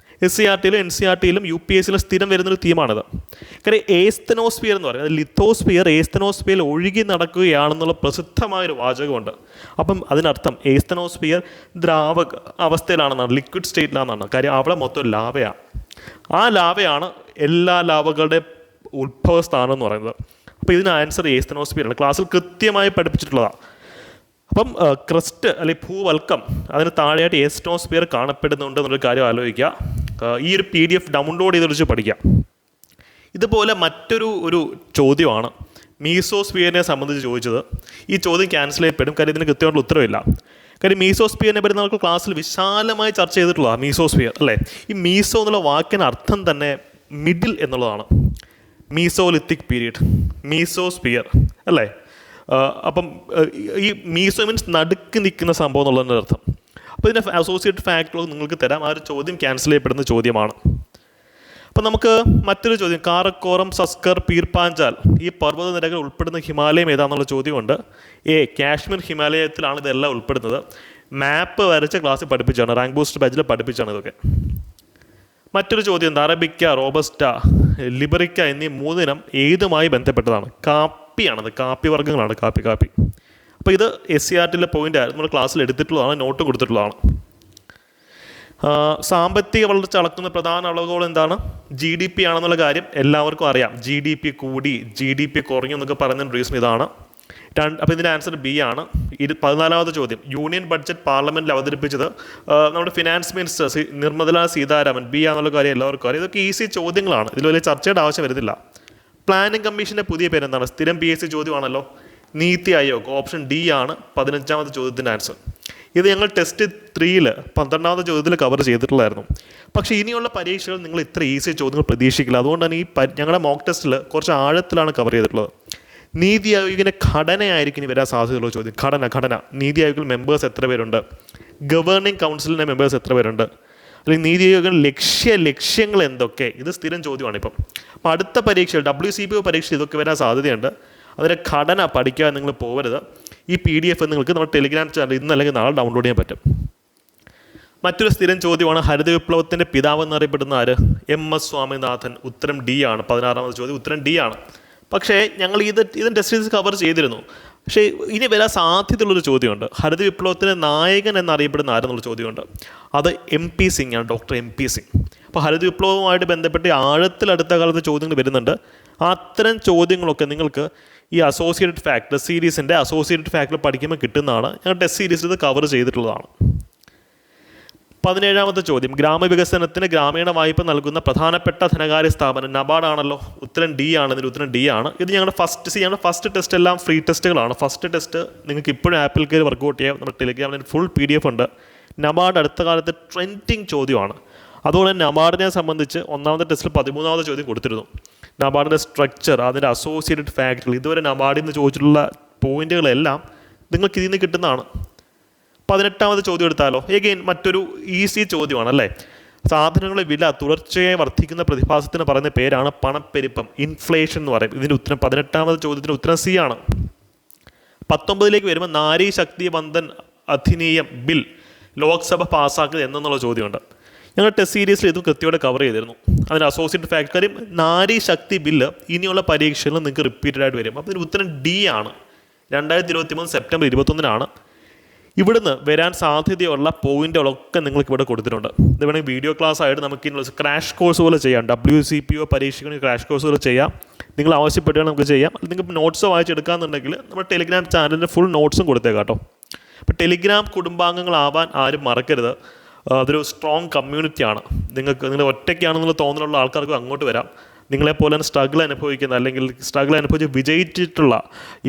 SCRTയിലും NCRTയിലും UPSCയിലും സ്ഥിരം വരുന്നൊരു തീമാണിത്. കാര്യം ഏസ്തനോസ്ഫിയർ എന്ന് പറയുന്നത് ലിത്തോസ്ഫിയർ ഏസ്തനോസ്ഫിയറിൽ ഒഴുകി നടക്കുകയാണെന്നുള്ള പ്രസിദ്ധമായൊരു വാചകമുണ്ട്. അപ്പം അതിനർത്ഥം ഏസ്തനോസ്ഫിയർ ദ്രാവക അവസ്ഥയിലാണെന്നാണ്, ലിക്വിഡ് സ്റ്റേറ്റിലാണെന്നാണ്. കാര്യം അവിടെ മൊത്തം ലാവയാണ്. ആ ലാവയാണ് എല്ലാ ലാവകളുടെ ഉത്ഭവസ്ഥാനം എന്ന് പറയുന്നത്. അപ്പോൾ ഇതിന് ആൻസർ ഏസ്തനോസ്ഫിയറാണ്. ക്ലാസ്സിൽ കൃത്യമായി പഠിപ്പിച്ചിട്ടുള്ളതാണ്. അപ്പം ക്രസ്റ്റ് അല്ലെങ്കിൽ ഭൂവൽക്കം അതിന് താഴെയായിട്ട് എസ്റ്റോസ്ഫിയർ കാണപ്പെടുന്നുണ്ട് എന്നുള്ളൊരു കാര്യം ആലോചിക്കുക. ഈ ഒരു PDF ഡൗൺലോഡ് ചെയ്ത് വെച്ച് പഠിക്കാം. ഇതുപോലെ മറ്റൊരു ചോദ്യമാണ് മീസോസ്ഫിയറിനെ സംബന്ധിച്ച് ചോദിച്ചത്. ഈ ചോദ്യം ക്യാൻസൽ ചെയ്യപ്പെടും, കാര്യം ഇതിന് കൃത്യമായിട്ടുള്ള ഉത്തരവില്ല. കാര്യം മീസോസ്ഫിയറിനെ പറ്റി നമുക്ക് ക്ലാസ്സിൽ വിശാലമായി ചർച്ച ചെയ്തിട്ടുള്ളതാണ് മീസോസ്ഫിയർ അല്ലേ. ഈ മീസോ എന്നുള്ള വാക്കിന് അർത്ഥം തന്നെ മിഡിൽ എന്നുള്ളതാണ്. മീസോലിത്തിക് പീരീഡ്, മീസോസ്ഫിയർ അല്ലേ. അപ്പം ഈ മീസോ മീൻസ് നടുക്ക് നിൽക്കുന്ന സംഭവം എന്നുള്ളതിൻ്റെ അർത്ഥം. അപ്പോൾ ഇതിൻ്റെ അസോസിയേറ്റഡ് ഫാക്ടറുകൾ നിങ്ങൾക്ക് തരാം. ആ ഒരു ചോദ്യം ക്യാൻസൽ ചെയ്യപ്പെടുന്ന ചോദ്യമാണ്. അപ്പം നമുക്ക് മറ്റൊരു ചോദ്യം, കാറക്കോറം, സസ്കർ, പീർപ്പാഞ്ചാൽ ഈ പർവ്വതനിരകൾ ഉൾപ്പെടുന്ന ഹിമാലയം ഏതാണെന്നുള്ള ചോദ്യമുണ്ട്. കാശ്മീർ ഹിമാലയത്തിലാണ് ഇതെല്ലാം ഉൾപ്പെടുന്നത്. മാപ്പ് വരച്ച ക്ലാസ്സിൽ പഠിപ്പിച്ചാണ്, റാങ്ക് ബൂസ്റ്റർ ബാച്ചിൽ പഠിപ്പിച്ചാണ് ഇതൊക്കെ. മറ്റൊരു ചോദ്യം എന്താ, അറബിക്ക, റോബസ്റ്റ, ലിബറിക്ക എന്നീ 3 ഇനം ഏതുമായി ബന്ധപ്പെട്ടതാണ്? കാപ്പിയാണത്, കാപ്പി വർഗ്ഗങ്ങളാണ്, കാപ്പി. അപ്പോൾ ഇത് SCRTയിലെ പോയിൻ്റ് ആയിരുന്നു, നമ്മുടെ ക്ലാസ്സിൽ എടുത്തിട്ടുള്ളതാണ്, നോട്ട് കൊടുത്തിട്ടുള്ളതാണ്. സാമ്പത്തിക വളർച്ച അളക്കുന്ന പ്രധാന അളവുകൾ എന്താണ്? GDP ആണെന്നുള്ള കാര്യം എല്ലാവർക്കും അറിയാം. GDP കൂടി, GDP കുറഞ്ഞു എന്നൊക്കെ പറയുന്ന റീസൺ ഇതാണ്. അപ്പോൾ ഇതിൻ്റെ ആൻസർ B ആണ്. 14ാമത്തെ ചോദ്യം, യൂണിയൻ ബഡ്ജറ്റ് പാർലമെൻറ്റിൽ അവതരിപ്പിച്ചത് നമ്മുടെ finance minister Nirmala Sitharaman. B ആണെന്നുള്ള കാര്യം എല്ലാവർക്കും അറിയാം. ഇതൊക്കെ ഈസി ചോദ്യങ്ങളാണ്, ഇതിൽ വലിയ ചർച്ചയുടെ ആവശ്യം വരുന്നില്ല. പ്ലാനിംഗ് കമ്മീഷൻ്റെ പുതിയ പേരെന്താണ്? സ്ഥിരം PSC ചോദ്യമാണല്ലോ, NITI Aayog. Option D ആണ് 15ാമത്തെ ചോദ്യത്തിൻ്റെ ആൻസർ. ഇത് ഞങ്ങൾ ടെസ്റ്റ് 3-ൽ 12ാമത്തെ ചോദ്യത്തിൽ കവർ ചെയ്തിട്ടുള്ളായിരുന്നു. പക്ഷേ ഇനിയുള്ള പരീക്ഷകൾ നിങ്ങൾ ഇത്ര ഈസി ചോദ്യങ്ങൾ പ്രതീക്ഷിക്കില്ല. അതുകൊണ്ട് തന്നെ ഞങ്ങളുടെ മോക്ക് ടെസ്റ്റിൽ കുറച്ച് ആഴത്തിലാണ് കവർ ചെയ്തിട്ടുള്ളത്. നീതി ആയോഗിൻ്റെ ഘടനയായിരിക്കും ഇനി വരാൻ സാധ്യതയുള്ള ചോദ്യം. ഘടന നീതി ആയോഗിൽ മെമ്പേഴ്സ് എത്ര പേരുണ്ട്? ഗവേണിംഗ് കൗൺസിലിൻ്റെ മെമ്പേഴ്സ് എത്ര പേരുണ്ട്? അല്ലെങ്കിൽ നീതി ആയോഗിൻ്റെ ലക്ഷ്യങ്ങൾ എന്തൊക്കെ? ഇത് സ്ഥിരം ചോദ്യമാണ്. ഇപ്പം അപ്പോൾ അടുത്ത പരീക്ഷയിൽ WCPO പരീക്ഷ ഇതൊക്കെ വരാൻ സാധ്യതയുണ്ട്. അതിൻ്റെ ഘടന പഠിക്കാൻ നിങ്ങൾ പോകരുത്. ഈ PDF നിങ്ങൾക്ക് നമ്മുടെ ടെലിഗ്രാം ചാനൽ ഇന്ന് അല്ലെങ്കിൽ നാളെ ഡൗൺലോഡ് ചെയ്യാൻ പറ്റും. മറ്റൊരു സ്ഥിരം ചോദ്യമാണ്, ഹരിത വിപ്ലവത്തിൻ്റെ പിതാവ് എന്നറിയപ്പെടുന്ന ആര്? MS സ്വാമിനാഥൻ. ഉത്തരം D ആണ്. 16ാമത്തെ ചോദ്യം ഉത്തരം D ആണ്. പക്ഷേ ഞങ്ങൾ ഇതിന് ടെസ്റ്റ് സീരീസ് കവർ ചെയ്തിരുന്നു. പക്ഷേ ഇനി വരാൻ സാധ്യതയുള്ളൊരു ചോദ്യമുണ്ട്. ഹരിത വിപ്ലവത്തിൻ്റെ നായകൻ എന്നറിയപ്പെടുന്ന ആരെന്നുള്ള ചോദ്യമുണ്ട്. അത് MP സിംഗ് ആണ്, ഡോക്ടർ MP സിംഗ്. അപ്പോൾ ഹരിത വിപ്ലവവുമായിട്ട് ബന്ധപ്പെട്ട് ആഴത്തിൽ അടുത്ത കാലത്ത് ചോദ്യങ്ങൾ വരുന്നുണ്ട്. അത്തരം ചോദ്യങ്ങളൊക്കെ നിങ്ങൾക്ക് ഈ അസോസിയേറ്റഡ് ഫാക്ടർ സീരീസിൻ്റെ അസോസിയേറ്റഡ് ഫാക്ടർ പഠിക്കുമ്പോൾ കിട്ടുന്നതാണ്. ഞങ്ങൾ ടെസ്റ്റ് സീരീസിൽ ഇത് കവർ ചെയ്തിട്ടുള്ളതാണ്. 17ാമത്തെ ചോദ്യം, ഗ്രാമവികസനത്തിന് ഗ്രാമീണ വായ്പ നൽകുന്ന പ്രധാനപ്പെട്ട ധനകാര്യ സ്ഥാപനം നബാർഡ് ആണല്ലോ. ഉത്തരം D ആണ്. ഇതിൻ്റെ ഉത്തരം D ആണ്. ഇത് ഞങ്ങളുടെ ഫസ്റ്റ് ടെസ്റ്റ് എല്ലാം ഫ്രീ ടെസ്റ്റുകളാണ്. ഫസ്റ്റ് ടെസ്റ്റ് നിങ്ങൾക്ക് ഇപ്പോഴും ആപ്പിൽ കയറി വർക്കൗട്ട് ചെയ്യാം. നമ്മുടെ ടെലിഗ്രാമിൽ ഫുൾ PDF ഉണ്ട്. നബാർഡ് അടുത്ത കാലത്ത് ട്രെൻഡിങ് ചോദ്യമാണ്. അതുപോലെ നബാർഡിനെ സംബന്ധിച്ച് 1ാമത്തെ ടെസ്റ്റിൽ 13ാമത്തെ ചോദ്യം കൊടുത്തിരുന്നു. നബാർഡിൻ്റെ സ്ട്രക്ചർ, അതിൻ്റെ അസോസിയേറ്റഡ് ഫാക്ടറികൾ, ഇതുവരെ നബാർഡിൽ നിന്ന് ചോദിച്ചിട്ടുള്ള പോയിന്റുകളെല്ലാം നിങ്ങൾക്ക് ഇതിൽ നിന്ന് കിട്ടുന്നതാണ്. 18ാമത്തെ ചോദ്യം എടുത്താലോ, എഗെയിൻ മറ്റൊരു ഈസി ചോദ്യമാണ് അല്ലേ. സാധനങ്ങളുടെ വില തുടർച്ചയായി വർദ്ധിക്കുന്ന പ്രതിഭാസത്തിന് പറയുന്ന പേരാണ് പണപ്പെരുപ്പം, ഇൻഫ്ലേഷൻ എന്ന് പറയും. ഇതിൻ്റെ ഉത്തരം 18ാമത്തെ ചോദ്യത്തിൻ്റെ ഉത്തരം C ആണ്. 19ലേക്ക് വരുമ്പോൾ നാരി ശക്തി വന്ദൻ അധിനിയം ബിൽ ലോക്സഭ പാസ്സാക്കിയത് എന്നുള്ള ചോദ്യമുണ്ട്. ഞങ്ങൾ ടെസ്റ്റ് സീരീസിൽ ഇതും കൃത്യമായിട്ട് കവർ ചെയ്തിരുന്നു. അതിൻ്റെ അസോസിയേറ്റഡ് ഫാക്ടർ കാര്യം നാരി ശക്തി ബില്ല് ഇനിയുള്ള പരീക്ഷകളിൽ നിങ്ങൾക്ക് റിപ്പീറ്റഡ് ആയിട്ട് വരും. അപ്പോൾ ഇതിന് ഉത്തരം D ആണ്. 2023 സെപ്റ്റംബർ 21-നാണ്. ഇവിടുന്ന് വരാൻ സാധ്യതയുള്ള പോയിന്റുകളൊക്കെ നിങ്ങൾക്ക് ഇവിടെ കൊടുത്തിട്ടുണ്ട്. ഇത് വേണമെങ്കിൽ വീഡിയോ ക്ലാസ് ആയിട്ട് നമുക്ക് ഇതിനുള്ള ക്രാഷ് കോഴ്സ് പോലെ ചെയ്യാം. WCPO പരീക്ഷയ്ക്ക് ക്രാഷ് കോഴ്സ് പോലെ ചെയ്യാം. നിങ്ങൾ ആവശ്യപ്പെട്ടാൽ നമുക്ക് ചെയ്യാം. അല്ലെങ്കിൽ നിങ്ങൾക്ക് നോട്ട്സ് വായിച്ചെടുക്കാമെന്നുണ്ടെങ്കിൽ നമ്മുടെ ടെലിഗ്രാം ചാനലിൻ്റെ ഫുൾ നോട്ട്സും കൊടുത്തേക്കാം കേട്ടോ. അപ്പോൾ ടെലിഗ്രാം കുടുംബാംഗങ്ങളാവാൻ ആരും മറക്കരുത്. അതൊരു സ്ട്രോങ് കമ്മ്യൂണിറ്റിയാണ്. നിങ്ങൾ ഒറ്റയ്ക്കാണെന്നുള്ള തോന്നലുള്ള ആൾക്കാർക്ക് അങ്ങോട്ട് വരാം. നിങ്ങളെപ്പോലെ തന്നെ സ്ട്രഗിൾ അനുഭവിക്കുന്ന അല്ലെങ്കിൽ സ്ട്രഗിൾ അനുഭവിച്ച് വിജയിച്ചിട്ടുള്ള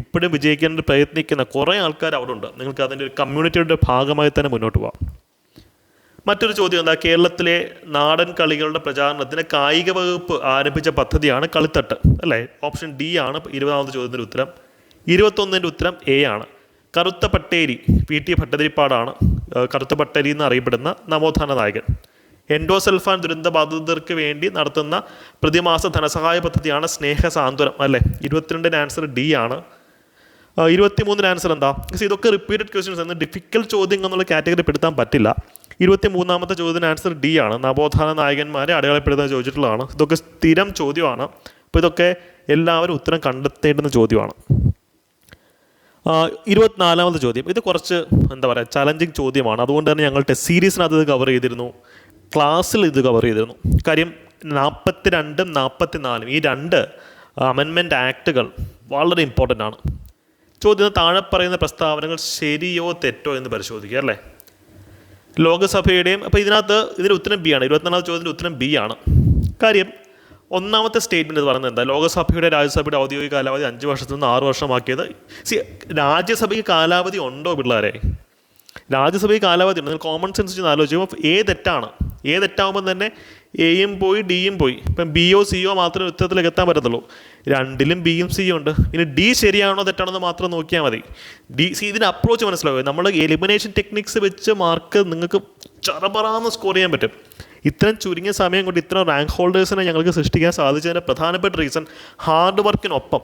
ഇപ്പോഴും വിജയിക്കാൻ പ്രയത്നിക്കുന്ന കുറേ ആൾക്കാർ അവിടെ ഉണ്ട്. നിങ്ങൾക്ക് അതിൻ്റെ ഒരു കമ്മ്യൂണിറ്റിയുടെ ഭാഗമായി തന്നെ മുന്നോട്ട് പോകാം. മറ്റൊരു ചോദ്യം എന്താ, കേരളത്തിലെ നാടൻ കളികളുടെ പ്രചാരണത്തിന് കായിക വകുപ്പ് ആരംഭിച്ച പദ്ധതിയാണ് കളിത്തട്ട് അല്ലേ. ഓപ്ഷൻ D ആണ് 20ാമത്തെ ചോദ്യത്തിൻ്റെ ഉത്തരം. 21ൻ്റെ ഉത്തരം A ആണ്. കറുത്ത പട്ടേരി PT ഭട്ടതിരിപ്പാടാണ് കറുത്ത പട്ടേരി എന്ന് അറിയപ്പെടുന്ന നവോത്ഥാന നായകൻ. എൻഡോസൾഫാൻ ദുരന്ത ബാധിതർക്ക് വേണ്ടി നടത്തുന്ന പ്രതിമാസ ധനസഹായ പദ്ധതിയാണ് സ്നേഹസാന്ത്വനം അല്ലേ. 22ൻ്റെ ആൻസർ D ആണ്. 23ൻ്റെ ആൻസർ എന്താ? ഇതൊക്കെ റിപ്പീറ്റഡ് ക്വസ്റ്റ്യൻസ് എന്ന് ഡിഫിക്കൽട്ട് ചോദ്യം എന്നുള്ള കാറ്റഗറി പെടുത്താൻ പറ്റില്ല. 23ാമത്തെ ചോദ്യത്തിന് ആൻസർ D ആണ്. നവോത്ഥാന നായകന്മാരെ അടയാളപ്പെടുത്താൻ ചോദിച്ചിട്ടുള്ളതാണ്. ഇതൊക്കെ സ്ഥിരം ചോദ്യമാണ്. അപ്പോൾ ഇതൊക്കെ എല്ലാവരും ഉത്തരം കണ്ടെത്തേണ്ടുന്ന ചോദ്യമാണ്. 24ാമത്തെ ചോദ്യം, ഇത് കുറച്ച് എന്താ പറയുക ചലഞ്ചിങ് ചോദ്യമാണ്. അതുകൊണ്ട് തന്നെ ഞങ്ങൾ ടെസ്റ്റ് സീരീസിനകത്ത് ഇത് കവർ ചെയ്തിരുന്നു, ക്ലാസ്സിൽ ഇത് കവർ ചെയ്തിരുന്നു. കാര്യം 42-ഉം 44-ഉം ഈ 2 അമെൻമെൻറ്റ് ആക്റ്റുകൾ വളരെ ഇമ്പോർട്ടൻ്റ് ആണ്. ചോദ്യം താഴെ പറയുന്ന പ്രസ്താവനകൾ ശരിയോ തെറ്റോ എന്ന് പരിശോധിക്കുക അല്ലേ. ലോകസഭയുടെയും അപ്പോൾ ഇതിൻ്റെ ഉത്തരം ബി ആണ്. 24ാമത്തെ ചോദ്യത്തിൻ്റെ ഉത്തരം ബി ആണ്. കാര്യം ഒന്നാമത്തെ സ്റ്റേറ്റ്മെൻറ്റ് പറയുന്നത് എന്താ, ലോകസഭയുടെ രാജ്യസഭയുടെ ഔദ്യോഗിക കാലാവധി 5 വർഷത്തിൽ നിന്ന് 6 വർഷമാക്കിയത്. രാജ്യസഭയ്ക്ക് കാലാവധി ഉണ്ടോ പിള്ളേരെ? രാജ്യസഭയ്ക്ക് കാലാവധി ഉണ്ട്. നിങ്ങൾ കോമൺ സെൻസ് വെച്ച് ആലോചിക്കുമ്പോൾ തെറ്റാണ്. തെറ്റാകുമ്പോൾ തന്നെ എയും പോയി ഡിയും പോയി. ഇപ്പം ബിയോ സിയോ മാത്രമേ ഉത്തരത്തിലേക്ക് എത്താൻ പറ്റത്തുള്ളൂ. രണ്ടിലും ബിയും സിയും ഉണ്ട്. ഇനി ഡി ശരിയാണോ തെറ്റാണോ എന്ന് മാത്രം നോക്കിയാൽ മതി. ഇതിൻ്റെ അപ്രോച്ച് മനസ്സിലാവുക. നമ്മൾ എലിമിനേഷൻ ടെക്നിക്സ് വെച്ച് മാർക്ക് നിങ്ങൾക്ക് ചറപറാന്ന് സ്കോർ ചെയ്യാൻ പറ്റും. ഇത്രയും ചുരുങ്ങിയ സമയം കൊണ്ട് ഇത്ര റാങ്ക് ഹോൾഡേഴ്സിനെ ഞങ്ങൾക്ക് സൃഷ്ടിക്കാൻ സാധിച്ചതിൻ്റെ പ്രധാനപ്പെട്ട റീസൺ ഹാർഡ് വർക്കിനൊപ്പം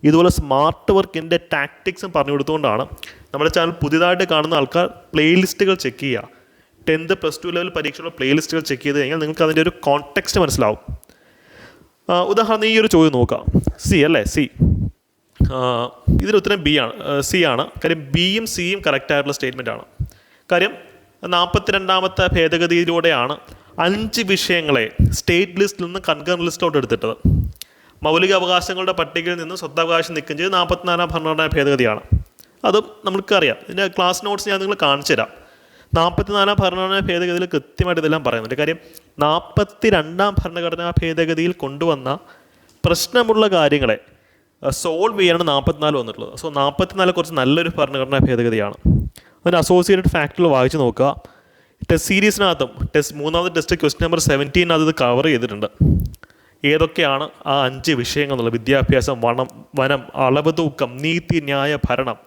ഇതുപോലെ സ്മാർട്ട് വർക്കിൻ്റെ ടാക്ടിക്സും പറഞ്ഞു കൊടുത്തുകൊണ്ടാണ്. നമ്മുടെ ചാനൽ പുതിയതായിട്ട് കാണുന്ന ആൾക്കാർ പ്ലേലിസ്റ്റുകൾ ചെക്ക് ചെയ്യുക. 10th +2 ലെവൽ പരീക്ഷയുള്ള പ്ലേലിസ്റ്റുകൾ ചെക്ക് ചെയ്ത് കഴിഞ്ഞാൽ നിങ്ങൾക്ക് അതിൻ്റെ ഒരു കോണ്ടെക്സ്റ്റ് മനസ്സിലാവും. ഉദാഹരണം ഈ ഒരു ചോദ്യം നോക്കാം. സി അല്ലേ, സി. ഇതിന് ഉത്തരം ബി ആണ്, സി ആണ്. കാര്യം ബിയും സിയും കറക്റ്റായിട്ടുള്ള സ്റ്റേറ്റ്മെൻ്റ് ആണ്. കാര്യം 42ാമത്തെ ഭേദഗതിയിലൂടെയാണ് 5 വിഷയങ്ങളെ സ്റ്റേറ്റ് ലിസ്റ്റിൽ നിന്ന് കൺകറന്റ് ലിസ്റ്റിലോട്ട് എടുത്തിട്ടത്. മൗലിക അവകാശങ്ങളുടെ പട്ടികയിൽ നിന്ന് സ്വത്തവകാശം നീക്കം ചെയ്ത് 44ാം ഭരണഘടനാ ഭേദഗതിയാണ്. അതും നമുക്കറിയാം. ഇതിൻ്റെ ക്ലാസ് നോട്ട്സ് ഞാൻ നിങ്ങൾ കാണിച്ചു തരാം. 44ാം ഭരണഘടനാ ഭേദഗതിയിൽ കൃത്യമായിട്ട് ഇതെല്ലാം പറയുന്നുണ്ട്. കാര്യം 42ാം ഭരണഘടനാ ഭേദഗതിയിൽ കൊണ്ടുവന്ന പ്രശ്നമുള്ള കാര്യങ്ങളെ സോൾവ് ചെയ്യാനാണ് 44 വന്നിട്ടുള്ളത്. സോ 44 കുറച്ച് നല്ലൊരു ഭരണഘടനാ ഭേദഗതിയാണ്. അതിന് അസോസിയേറ്റഡ് ഫാക്ടറിൽ വായിച്ച് നോക്കുക. ടെസ്റ്റ് സീരീസിനകത്തും മൂന്നാമത്തെ ടെസ്റ്റ് ക്വസ്റ്റ്യൻ നമ്പർ 17 അത് കവർ ചെയ്തിട്ടുണ്ട്. ഏതൊക്കെയാണ് ആ 5 വിഷയങ്ങൾ എന്നുള്ളത്: വിദ്യാഭ്യാസം, വനം, അളവ് തൂക്കം, നീതി, ന്യായ, ഭരണം,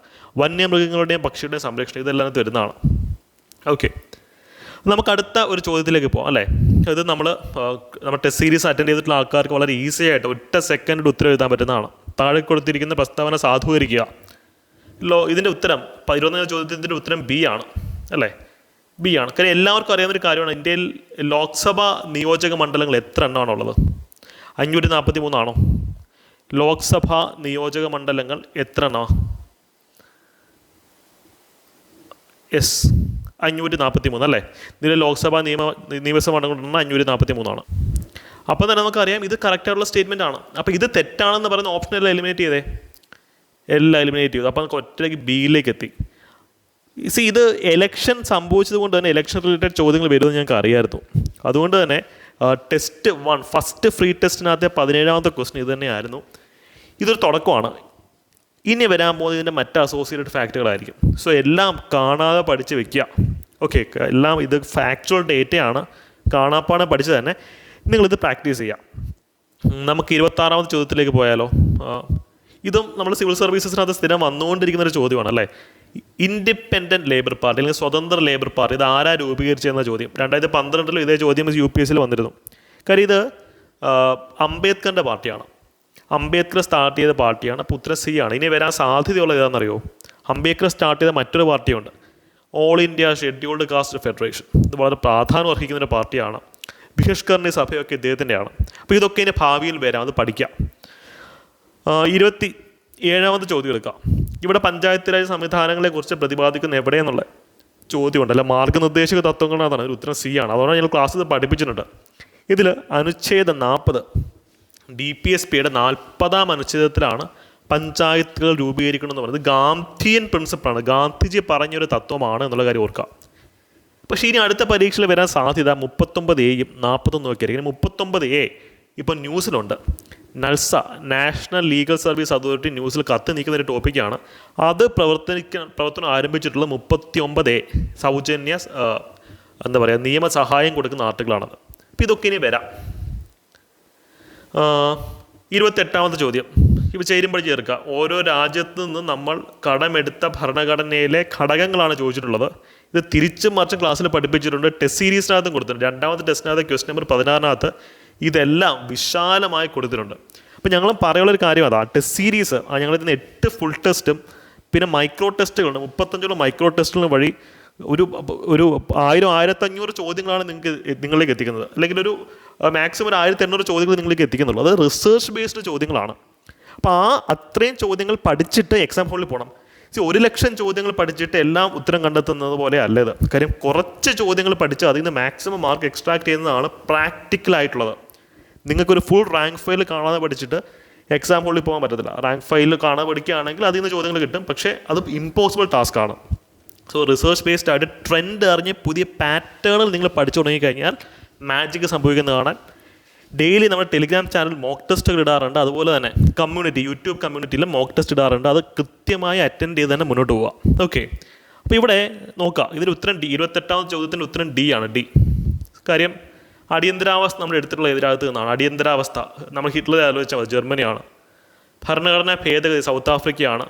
വന്യമൃഗങ്ങളുടെയും പക്ഷിയുടെയും സംരക്ഷണം, ഇതെല്ലാം വരുന്നതാണ്. ഓക്കെ, നമുക്ക് അടുത്ത ഒരു ചോദ്യത്തിലേക്ക് പോകാം അല്ലേ. ഇത് നമ്മൾ ടെസ്റ്റ് സീരീസ് അറ്റൻഡ് ചെയ്തിട്ടുള്ള ആൾക്കാർക്ക് വളരെ ഈസി ആയിട്ട് 1 സെക്കൻഡിൽ ഉത്തരം എഴുതാൻ പറ്റുന്നതാണ്. താഴെ കൊടുത്തിരിക്കുന്ന പ്രസ്താവന സാധൂകരിക്കുക. ഇതിൻ്റെ ഉത്തരം 11ാം ചോദ്യത്തിൻ്റെ ഉത്തരം ബി ആണ് അല്ലേ, ബി ആണ്. കാര്യം എല്ലാവർക്കും അറിയാവുന്നൊരു കാര്യമാണ്, ഇന്ത്യയിൽ ലോക്സഭാ നിയോജക മണ്ഡലങ്ങൾ എത്ര എണ്ണമാണുള്ളത്? 543 ആണോ? ലോക്സഭാ നിയോജക മണ്ഡലങ്ങൾ എത്ര എണ്ണമാണ്? യെസ്, 543 അല്ലേ. ഇതിൽ ലോക്സഭാ നിയമസഭ മണ്ഡലങ്ങൾ 543 ആണ്. അപ്പോൾ തന്നെ നമുക്കറിയാം ഇത് കറക്റ്റായിട്ടുള്ള സ്റ്റേറ്റ്മെൻ്റ് ആണ്. അപ്പോൾ ഇത് തെറ്റാണെന്ന് പറയുന്ന ഓപ്ഷനെല്ലാം എലിമിനേറ്റ് ചെയ്തേ, എല്ലാം എലിമിനേറ്റ് ചെയ്തു. അപ്പോൾ നമുക്ക് ഒറ്റയ്ക്ക് ബിയിലേക്ക് എത്തി. ഇത് എലക്ഷൻ സംഭവിച്ചത് കൊണ്ട് തന്നെ എലക്ഷൻ റിലേറ്റഡ് ചോദ്യങ്ങൾ വരുമെന്ന് ഞങ്ങൾക്ക് അറിയാമായിരുന്നു. അതുകൊണ്ട് തന്നെ ടെസ്റ്റ് 1 ഫസ്റ്റ് ഫ്രീ ടെസ്റ്റിനകത്തെ 17ാമത്തെ ക്വസ്റ്റ്യൻ ഇത് തന്നെയായിരുന്നു. ഇതൊരു തുടക്കമാണ്. ഇനി വരാൻ പോകുന്നത് ഇതിൻ്റെ മറ്റ് അസോസിയേറ്റഡ് ഫാക്റ്റുകളായിരിക്കും. സോ എല്ലാം കാണാതെ പഠിച്ച് വെക്കുക. ഓക്കെ, എല്ലാം ഇത് ഫാക്ച്വൽ ഡേറ്റയാണ്, കാണാപ്പാടെ പഠിച്ച് തന്നെ നിങ്ങളിത് പ്രാക്ടീസ് ചെയ്യാം. നമുക്ക് 26ാമത്തെ ചോദ്യത്തിലേക്ക് പോയാലോ. ഇതും നമ്മൾ സിവിൽ സർവീസസിനകത്ത് സ്ഥിരം വന്നുകൊണ്ടിരിക്കുന്ന ഒരു ചോദ്യമാണ് അല്ലേ. ഇൻഡിപെൻഡൻറ്റ് ലേബർ പാർട്ടി അല്ലെങ്കിൽ സ്വതന്ത്ര ലേബർ പാർട്ടി ഇത് ആരാ രൂപീകരിച്ചെന്ന ചോദ്യം. 2012 ഇതേ ചോദ്യം UPSC വന്നിരുന്നു. കാര്യം ഇത് അംബേദ്കറിൻ്റെ പാർട്ടിയാണ്. അംബേദ്കർ സ്റ്റാർട്ട് ചെയ്ത പാർട്ടിയാണ്. അപ്പോൾ ഉത്തരം സി ആണ്. ഇനി വരാൻ സാധ്യതയുള്ളത് ഏതാണെന്നറിയോ? അംബേദ്കർ സ്റ്റാർട്ട് ചെയ്ത മറ്റൊരു പാർട്ടിയുണ്ട്, all India scheduled caste federation. ഇത് വളരെ പ്രാധാന്യം അർഹിക്കുന്നൊരു പാർട്ടിയാണ്. ബഹിഷ്കരണ സഭയൊക്കെ ഇദ്ദേഹത്തിൻ്റെയാണ്. അപ്പോൾ ഇതൊക്കെ ഇനി ഭാവിയിൽ വരാം, അത് പഠിക്കാം. 27ാമത്തെ ചോദ്യം എടുക്കാം. ഇവിടെ പഞ്ചായത്ത് രാജ് സംവിധാനങ്ങളെക്കുറിച്ച് പ്രതിപാദിക്കുന്ന എവിടെയെന്നുള്ള ചോദ്യമുണ്ടല്ലോ. മാർഗ്ഗനിർദ്ദേശക തത്വങ്ങളാണ്. ഒരു ഉത്തരം സി ആണ്. അതുകൊണ്ട് ഞങ്ങൾ ക്ലാസ്സിൽ പഠിപ്പിച്ചിട്ടുണ്ട്. ഇതിൽ അനുച്ഛേദം 40 DPSPയുടെ 40ാം അനുച്ഛേദത്തിലാണ് പഞ്ചായത്തുകൾ രൂപീകരിക്കണമെന്ന് പറയുന്നത്. ഗാന്ധിയൻ പ്രിൻസിപ്പിളാണ്, ഗാന്ധിജി പറഞ്ഞൊരു തത്വമാണ് എന്നുള്ള കാര്യം ഓർക്കാം. പക്ഷേ ഇനി അടുത്ത പരീക്ഷയിൽ വരാൻ സാധ്യത 39A-യും 41 ഒക്കെ ആയിരിക്കും. 39A ഇപ്പോൾ ന്യൂസിലുണ്ട്. നൽസ, നാഷണൽ ലീഗൽ സർവീസ് അതോറിറ്റി ന്യൂസിൽ കത്ത് നീക്കുന്ന ഒരു ടോപ്പിക്കാണ്. അത് പ്രവർത്തനം ആരംഭിച്ചിട്ടുള്ള 39A സൗജന്യ നിയമസഹായം കൊടുക്കുന്ന ആർട്ടിക്കിളാണത്. അപ്പോൾ ഇതൊക്കെ ഇനി വരാം. 28ാമത്തെ ചോദ്യം ഇപ്പോൾ ചേരുമ്പോൾ ചേർക്കുക. ഓരോ രാജ്യത്തു നിന്നും നമ്മൾ കടമെടുത്ത ഭരണഘടനയിലെ ഘടകങ്ങളാണ് ചോദിച്ചിട്ടുള്ളത്. ഇത് തിരിച്ചും മറിച്ചും ക്ലാസ്സിൽ പഠിപ്പിച്ചിട്ടുണ്ട്. ടെസ്റ്റ് സീരീസിനകത്തും കൊടുത്തിട്ടുണ്ട്. 2ാമത്തെ ടെസ്റ്റിനകത്ത് ക്വസ്റ്റ്യൻ നമ്പർ 16 ഇതെല്ലാം വിശാലമായി കൊടുത്തിട്ടുണ്ട്. അപ്പോൾ ഞങ്ങൾ പറയാനുള്ളൊരു കാര്യം അതാണ്, ടെസ്റ്റ് സീരീസ് ഞങ്ങളിതിന് 8 ഫുൾ ടെസ്റ്റും പിന്നെ മൈക്രോ ടെസ്റ്റുകളുണ്ട്. 35 മൈക്രോ ടെസ്റ്റുകൾ വഴി ഒരു 1000-1500 ചോദ്യങ്ങളാണ് നിങ്ങളിലേക്ക് എത്തിക്കുന്നത്. അല്ലെങ്കിൽ ഒരു മാക്സിമം 1800 ചോദ്യങ്ങൾ നിങ്ങളിലേക്ക് എത്തിക്കുന്നുള്ളൂ. അത് റിസർച്ച് ബേസ്ഡ് ചോദ്യങ്ങളാണ്. അപ്പോൾ അത്രയും ചോദ്യങ്ങൾ പഠിച്ചിട്ട് എക്സാം ഹോളിൽ പോകണം. 1,00,000 ചോദ്യങ്ങൾ പഠിച്ചിട്ട് എല്ലാം ഉത്തരം കണ്ടെത്തുന്നത് പോലെ അല്ല ഇത്. കാര്യം കുറച്ച് ചോദ്യങ്ങൾ പഠിച്ച് അതിൽ നിന്ന് മാക്സിമം മാർക്ക് എക്സ്ട്രാക്ട് ചെയ്യുന്നതാണ് പ്രാക്ടിക്കലായിട്ടുള്ളത്. നിങ്ങൾക്കൊരു ഫുൾ റാങ്ക് ഫയൽ കാണാതെ പഠിച്ചിട്ട് എക്സാം ഹോളിൽ പോകാൻ പറ്റത്തില്ല. റാങ്ക് ഫൈലിൽ കാണാൻ പഠിക്കുകയാണെങ്കിൽ അതിൽ നിന്ന് ചോദ്യങ്ങൾ കിട്ടും, പക്ഷേ അത് ഇമ്പോസിബിൾ ടാസ്ക് ആണ്. സോ റിസർച്ച് ബേസ്ഡ് ആയിട്ട് ട്രെൻഡ് അറിഞ്ഞ് പുതിയ പാറ്റേണുകൾ നിങ്ങൾ പഠിച്ചു തുടങ്ങിക്കഴിഞ്ഞാൽ മാജിക് സംഭവിക്കുന്നത് കാണാൻ ഡെയിലി നമ്മൾ ടെലിഗ്രാം ചാനൽ മോക്ക് ടെസ്റ്റുകൾ ഇടാറുണ്ട്. അതുപോലെ തന്നെ യൂട്യൂബ് കമ്മ്യൂണിറ്റിയിൽ മോക്ക് ടെസ്റ്റ് ഇടാറുണ്ട്. അത് കൃത്യമായി അറ്റൻഡ് ചെയ്ത് തന്നെ മുന്നോട്ട് പോവുക. ഓക്കെ, അപ്പോൾ ഇവിടെ നോക്കാം, ഇതിന് ഉത്തരം ഡി. 28ാമത്തെ ചോദ്യത്തിൻ്റെ ഉത്തരം ഡി ആണ്. ഡി. കാര്യം അടിയന്തരാവസ്ഥ നമ്മൾ എടുത്തിട്ടുള്ള എതിരാകത്ത് നിന്നാണ്. അടിയന്തരാവസ്ഥ നമ്മൾ ഹിറ്റ്ലർ ആലോചിച്ചാൽ മതി, ജർമ്മനിയാണ്. ഭരണഘടനാ ഭേദഗതി സൗത്ത് ആഫ്രിക്കയാണ്.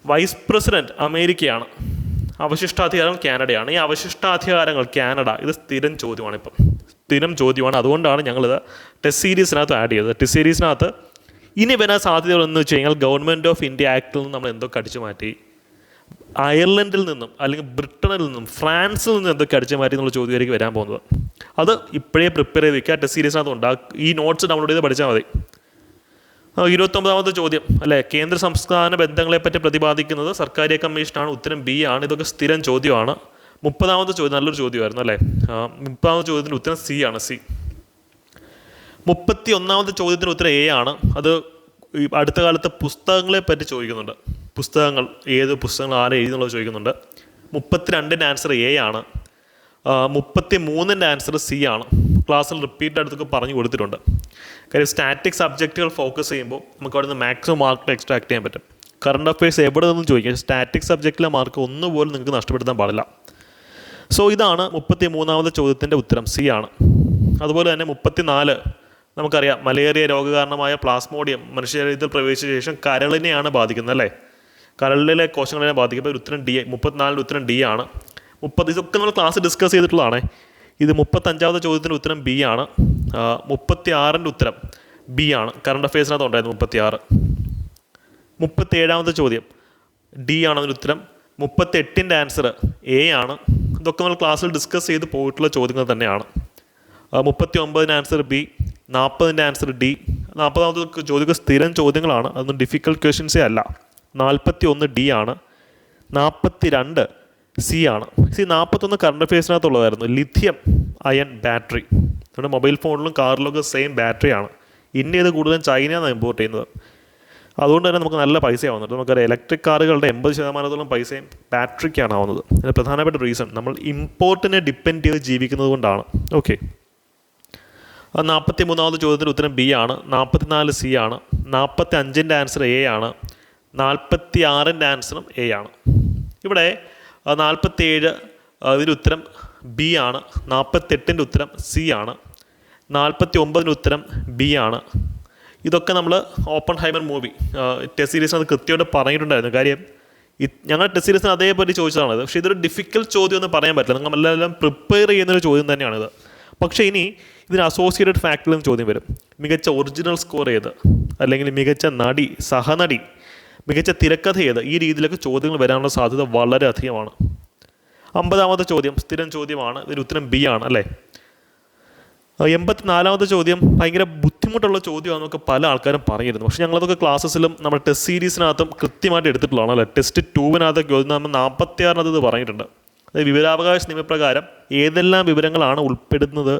വൈസ് പ്രസിഡന്റ് അമേരിക്കയാണ്. അവശിഷ്ടാധികാരം കാനഡയാണ്. ഈ അവശിഷ്ടാധികാരങ്ങൾ കാനഡ, ഇത് സ്ഥിരം ചോദ്യമാണ്. സ്ഥിരം ചോദ്യമാണ്. അതുകൊണ്ടാണ് ഞങ്ങളിത് ടെസ്റ്റ് സീരീസിനകത്ത് ആഡ് ചെയ്തത്. ടെസ്റ്റ് സീരീസിനകത്ത് ഇനി വരാൻ സാധ്യതകളെന്ന് വെച്ച് കഴിഞ്ഞാൽ ഗവൺമെൻറ് ഓഫ് ഇന്ത്യ ആക്ടിൽ നിന്ന് നമ്മൾ എന്തൊക്കെ അടിച്ചു മാറ്റി, അയർലൻഡിൽ നിന്നും അല്ലെങ്കിൽ ബ്രിട്ടനിൽ നിന്നും ഫ്രാൻസിൽ നിന്നും എന്തൊക്കെ അടിച്ചു മാറ്റി എന്നുള്ള ചോദ്യമായിരിക്കും വരാൻ പോകുന്നത്. അത് ഇപ്പോഴേ പ്രിപ്പയർ ചെയ്ത് വയ്ക്കുക. ടെസ്റ്റ് സീരീസിനകത്ത് ഉണ്ടാകും. ഈ നോട്ട്സ് ഡൗൺലോഡ് ചെയ്ത് പഠിച്ചാൽ മതി. 29ാമത്തെ ചോദ്യം അല്ലേ, കേന്ദ്ര സംസ്ഥാന ബന്ധങ്ങളെപ്പറ്റി പ്രതിപാദിക്കുന്നത് സർക്കാരിയ കമ്മീഷനാണ്. ഉത്തരം ബി ആണ്. ഇതൊക്കെ സ്ഥിരം ചോദ്യമാണ്. 30ാമത്തെ ചോദ്യം നല്ലൊരു ചോദ്യമായിരുന്നു അല്ലേ. 30ാമത്തെ ചോദ്യത്തിൻ്റെ ഉത്തരം സി ആണ്. സി. 31ാമത്തെ ചോദ്യത്തിന് ഉത്തരം എ ആണ്. അത് അടുത്ത കാലത്ത് പുസ്തകങ്ങളെ പറ്റി ചോദിക്കുന്നുണ്ട്. പുസ്തകങ്ങൾ, ഏത് പുസ്തകങ്ങൾ ആരെ എഴുതുന്നുള്ളത് ചോദിക്കുന്നുണ്ട്. 32ൻ്റെ ആൻസർ എ ആണ്. 33ൻ്റെ ആൻസർ സി ആണ്. ക്ലാസ്സിൽ റിപ്പീറ്റ് അടുത്തൊക്കെ പറഞ്ഞു കൊടുത്തിട്ടുണ്ട്. കാര്യം സ്റ്റാറ്റിക് സബ്ജക്റ്റുകൾ ഫോക്കസ് ചെയ്യുമ്പോൾ നമുക്ക് അവിടെ നിന്ന് മാക്സിമം മാർക്ക് എക്സ്ട്രാക്ട് ചെയ്യാൻ പറ്റും. കറണ്ട് അഫയേഴ്സ് എവിടെ നിന്നും ചോദിക്കാം. സ്റ്റാറ്റിക് സബ്ജക്റ്റിലെ മാർക്ക് ഒന്നുപോലും നിങ്ങൾക്ക് നഷ്ടപ്പെടുത്താൻ പാടില്ല. സോ ഇതാണ് 33ാമത്തെ ചോദ്യത്തിൻ്റെ ഉത്തരം സി ആണ്. അതുപോലെ തന്നെ 34 നമുക്കറിയാം, മലേറിയ രോഗകാരണമായ പ്ലാസ്മോഡിയം മനുഷ്യശരീരത്തിൽ പ്രവേശിച്ച ശേഷം കരളിനെയാണ് ബാധിക്കുന്നത് അല്ലേ. കരളിലെ കോശങ്ങളെ ബാധിക്കുമ്പോൾ ഉത്തരം ഡി. 34ൻ്റെ ഉത്തരം ഡി ആണ്. ഇതൊക്കെ നമ്മൾ ക്ലാസ് ഡിസ്കസ് ചെയ്തിട്ടുള്ളതാണ്. ഇത് 35ാമത്തെ ചോദ്യത്തിൻ്റെ ഉത്തരം ബി ആണ്. 36ൻ്റെ ഉത്തരം ബി ആണ്. കറണ്ട് അഫയേഴ്സിനകത്ത് ഉണ്ടായിരുന്നു 36. 37ാമത്തെ ചോദ്യം ഡി ആണ് അതിൻ്റെ ഉത്തരം. 38ൻ്റെ ആൻസർ എ ആണ്. ഇതൊക്കെ നമ്മൾ ക്ലാസ്സിൽ ഡിസ്കസ് ചെയ്ത് പോയിട്ടുള്ള ചോദ്യങ്ങൾ തന്നെയാണ്. 39ൻ്റെ ആൻസർ ബി. 40ൻ്റെ ആൻസർ ഡി. 40ാമത്തെ ചോദ്യമൊക്കെ സ്ഥിരം ചോദ്യങ്ങളാണ്. അതൊന്നും ഡിഫിക്കൽട്ട് ക്വസ്റ്റ്യൻസേ അല്ല. 41 ഡി ആണ്. 42 സി ആണ്. 41 കറണ്ട് അഫയേഴ്സിനകത്തുള്ളതായിരുന്നു. Lithium ion battery. നമ്മുടെ മൊബൈൽ ഫോണിലും കാറിലൊക്കെ സെയിം ബാറ്ററിയാണ്. ഇന്ത്യ ഇത് കൂടുതലും ചൈനയാണ് ഇമ്പോർട്ട് ചെയ്യുന്നത്. അതുകൊണ്ട് തന്നെ നമുക്ക് നല്ല പൈസയാവുന്നുണ്ട്. നമുക്കറിയാം, ഇലക്ട്രിക് കാറുകളുടെ 80% പൈസയും ബാറ്ററിക്കാണ് ആവുന്നത്. അതിന് പ്രധാനപ്പെട്ട റീസൺ നമ്മൾ ഇമ്പോർട്ടിനെ ഡിപ്പെൻഡ് ചെയ്ത് ജീവിക്കുന്നത് കൊണ്ടാണ്. ഓക്കെ, 43ാമത്തെ ചോദ്യത്തിൻ്റെ ഉത്തരം ബി ആണ്. 44 സി ആണ്. 45ൻ്റെ ആൻസർ എ ആണ്. 46ൻ്റെ ആൻസറും എ ആണ്. ഇവിടെ 47 ഇതിൻ്റെ ഉത്തരം ബി ആണ്. 48ൻ്റെ ഉത്തരം സി ആണ്. 49ൻ്റെ ഉത്തരം ബി ആണ്. ഇതൊക്കെ നമ്മൾ ഓപ്പൺഹൈമർ മൂവി ടെസ്റ്റ് സീരീസിന് അത് കൃത്യമായിട്ട് പറഞ്ഞിട്ടുണ്ടായിരുന്നു. കാര്യം ഞങ്ങൾ ടെസ്റ്റ് സീരീസിന് അതേപറ്റി ചോദിച്ചതാണത്. പക്ഷേ ഇതൊരു ഡിഫിക്കൽട്ട് ചോദ്യം എന്ന് പറയാൻ പറ്റില്ല. നമ്മളെല്ലാം പ്രിപ്പയർ ചെയ്യുന്നൊരു ചോദ്യം തന്നെയാണിത്. പക്ഷേ ഇനി ഇതിന് അസോസിയേറ്റഡ് ഫാക്ടറിലും ചോദ്യം വരും. മികച്ച ഒറിജിനൽ സ്കോർ ഏത്, അല്ലെങ്കിൽ മികച്ച നടി, സഹനടി, മികച്ച തിരക്കഥ ഏത്, ഈ രീതിയിലൊക്കെ ചോദ്യങ്ങൾ വരാനുള്ള സാധ്യത വളരെ അധികമാണ്. 50ാമത്തെ ചോദ്യം സ്ഥിരം ചോദ്യമാണ്. ഇതിന് ഉത്തരം ബി ആണ് അല്ലേ. 84ാമത്തെ ചോദ്യം ഭയങ്കര ബുദ്ധിമുട്ടുള്ള ചോദ്യമാണെന്നൊക്കെ പല ആൾക്കാരും പറഞ്ഞിരുന്നു. പക്ഷേ ഞങ്ങളതൊക്കെ ക്ലാസ്സസിലും നമ്മുടെ ടെസ്റ്റ് സീരീസിനകത്തും കൃത്യമായിട്ട് എടുത്തിട്ടുള്ളതാണ് അല്ലേ. ടെസ്റ്റ് 2-നകത്ത് ചോദ്യം നമ്മൾ 46 ഇത് പറഞ്ഞിട്ടുണ്ട്. അതായത് വിവരാവകാശ നിയമപ്രകാരം ഏതെല്ലാം വിവരങ്ങളാണ് ഉൾപ്പെടുന്നത്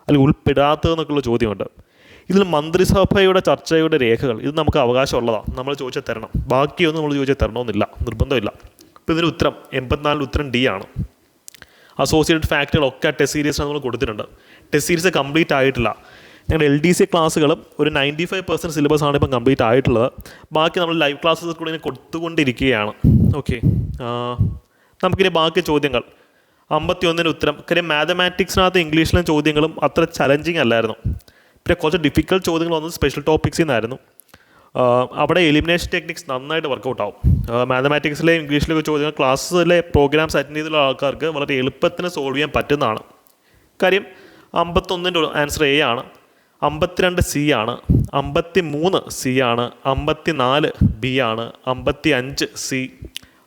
അല്ലെങ്കിൽ ഉൾപ്പെടാത്തതെന്നൊക്കെയുള്ള ചോദ്യമുണ്ട്. ഇതിൽ മന്ത്രിസഭയുടെ ചർച്ചയുടെ രേഖകൾ ഇത് നമുക്ക് അവകാശമുള്ളതാണ്. നമ്മൾ ചോദിച്ചാൽ തരണം. ബാക്കിയൊന്നും നമ്മൾ ചോദിച്ചാൽ തരണമെന്നില്ല, നിർബന്ധമില്ല. അപ്പോൾ ഇതിന് ഉത്തരം 84 ഉത്തരം ഡി ആണ്. അസോസിയേറ്റഡ് ഫാക്റ്റുകളൊക്കെ ടെസ്റ്റ് സീരീസിന് നമ്മൾ കൊടുത്തിട്ടുണ്ട്. ടെസ്റ്റ് സീരീസ് കംപ്ലീറ്റ് ആയിട്ടില്ല. ഞങ്ങളുടെ LDC ക്ലാസ്സുകളും ഒരു 95% സിലബസാണ് ഇപ്പം കംപ്ലീറ്റ് ആയിട്ടുള്ളത്. ബാക്കി നമ്മൾ ലൈവ് ക്ലാസ്സസ് കൂടെ ഇങ്ങനെ കൊടുത്തുകൊണ്ടിരിക്കുകയാണ്. ഓക്കെ, നമുക്കിനി ബാക്കി ചോദ്യങ്ങൾ. 51ന് ഉത്തരം. കാര്യം മാത്തമാറ്റിക്സിനകത്ത് ഇംഗ്ലീഷിലും ചോദ്യങ്ങളും അത്ര ചലഞ്ചിങ് അല്ലായിരുന്നു. പിന്നെ കുറച്ച് ഡിഫിക്കൽട്ട് ചോദ്യങ്ങൾ വന്നത് സ്പെഷ്യൽ ടോപ്പിക്സിൽ നിന്നായിരുന്നു. അവിടെ എലിമിനേഷൻ ടെക്നിക്സ് നന്നായിട്ട് വർക്കൗട്ട് ആവും. മാത്തമാറ്റിക്സിലെ ഇംഗ്ലീഷിലൊക്കെ ചോദ്യങ്ങൾ ക്ലാസ്സിലെ പ്രോഗ്രാംസ് അറ്റൻഡ് ചെയ്തുള്ള ആൾക്കാർക്ക് വളരെ എളുപ്പത്തിന് സോൾവ് ചെയ്യാൻ പറ്റുന്നതാണ്. കാര്യം 51ൻ്റെ ആൻസർ എ ആണ്. 52 സി ആണ്. 53 സി ആണ്. 54 ബി ആണ്. 55 സി.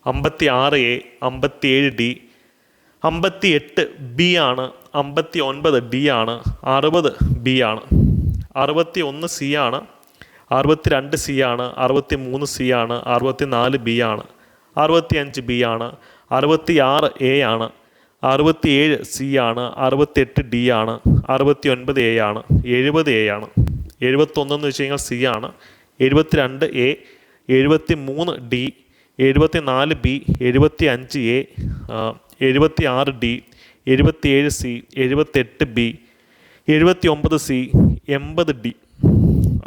56 എ. 57 ഡി. 58 ബി ആണ്. 59 ഡി ആണ്. 60 ബി ആണ്. 61 സി ആണ്. 62 സി ആണ്. 63 സി ആണ്. 64 ബി ആണ്. 65 ബി ആണ്. 66 എ ആണ്. 67 സി ആണ്. 68 ഡി ആണ്. 69 എ ആണ്. 70 എ ആണ്. 71 എന്ന് വെച്ച് കഴിഞ്ഞാൽ സി ആണ്, 72 A, 73 D, 74 B, 75 A, 76 D, 77 C, 78 B, 79 C, 80 D.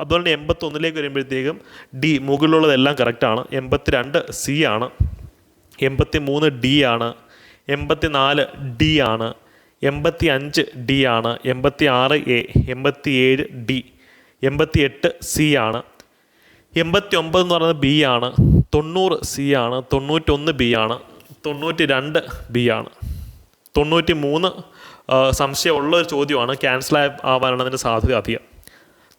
അതുപോലെ 81 വരുമ്പോഴത്തേക്കും ഡി മുകളിലുള്ളതെല്ലാം കറക്റ്റാണ്. 82 സി ആണ്, 83 ഡി ആണ്, 84 ഡി ആണ്, 85 ഡി ആണ്, 86 എ, 87 ഡി, 88 സി ആണ്, 89 എന്ന് പറയുന്നത് ബി ആണ്, 90 സി ആണ്, 91 ബി ആണ്, 92 ബി ആണ്, 93 സംശയമുള്ള ഒരു ചോദ്യമാണ്, ക്യാൻസൽ ആവാനാണ് അതിൻ്റെ സാധ്യത അധികം.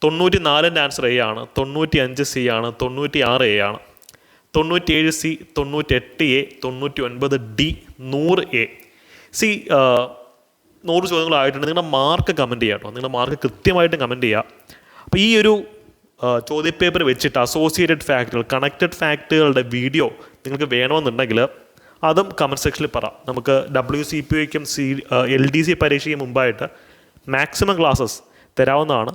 94ൻ്റെ ആൻസർ എ ആണ്, 95 സി ആണ്, 96 എ ആണ്, 97 C, 98 A, 99 D, 100 A. C 100 ചോദ്യങ്ങളായിട്ടുണ്ട്. നിങ്ങളുടെ മാർക്ക് കമൻറ്റ് ചെയ്യുക കേട്ടോ, നിങ്ങളുടെ മാർക്ക് കൃത്യമായിട്ടും കമൻറ്റ് ചെയ്യുക. അപ്പോൾ ഈ ഒരു ചോദ്യപേപ്പർ വെച്ചിട്ട് അസോസിയേറ്റഡ് ഫാക്റ്റുകൾ, കണക്റ്റഡ് ഫാക്റ്റുകളുടെ വീഡിയോ നിങ്ങൾക്ക് വേണമെന്നുണ്ടെങ്കിൽ അതും കമൻറ്റ് സെക്ഷനിൽ പറ. നമുക്ക് WCPOയ്ക്കും LDC പരീക്ഷയ്ക്കും മുമ്പായിട്ട് മാക്സിമം ക്ലാസ്സസ് തരാവുന്നതാണ്.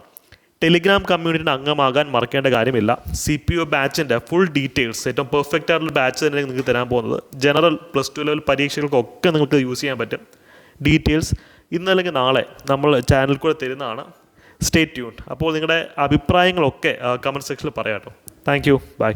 ടെലിഗ്രാം കമ്മ്യൂണിറ്റിയുടെ അംഗമാകാൻ മറക്കേണ്ട കാര്യമില്ല. CPO ബാച്ചിൻ്റെ ഫുൾ ഡീറ്റെയിൽസ്, ഏറ്റവും പെർഫെക്റ്റ് ആയിട്ടുള്ള ബാച്ച് തന്നെ നിങ്ങൾക്ക് തരാൻ പോകുന്നത്. ജനറൽ +2 ലെവൽ പരീക്ഷകൾക്കൊക്കെ നിങ്ങൾക്ക് യൂസ് ചെയ്യാൻ പറ്റും. ഡീറ്റെയിൽസ് ഇന്നല്ലെങ്കിൽ നാളെ നമ്മൾ ചാനലിൽ കൂടെ തരുന്നതാണ്. Stay tuned. അപ്പോൾ നിങ്ങളുടെ അഭിപ്രായങ്ങളൊക്കെ കമൻറ്റ് സെക്ഷനിൽ പറയാം കേട്ടോ. Thank you, by.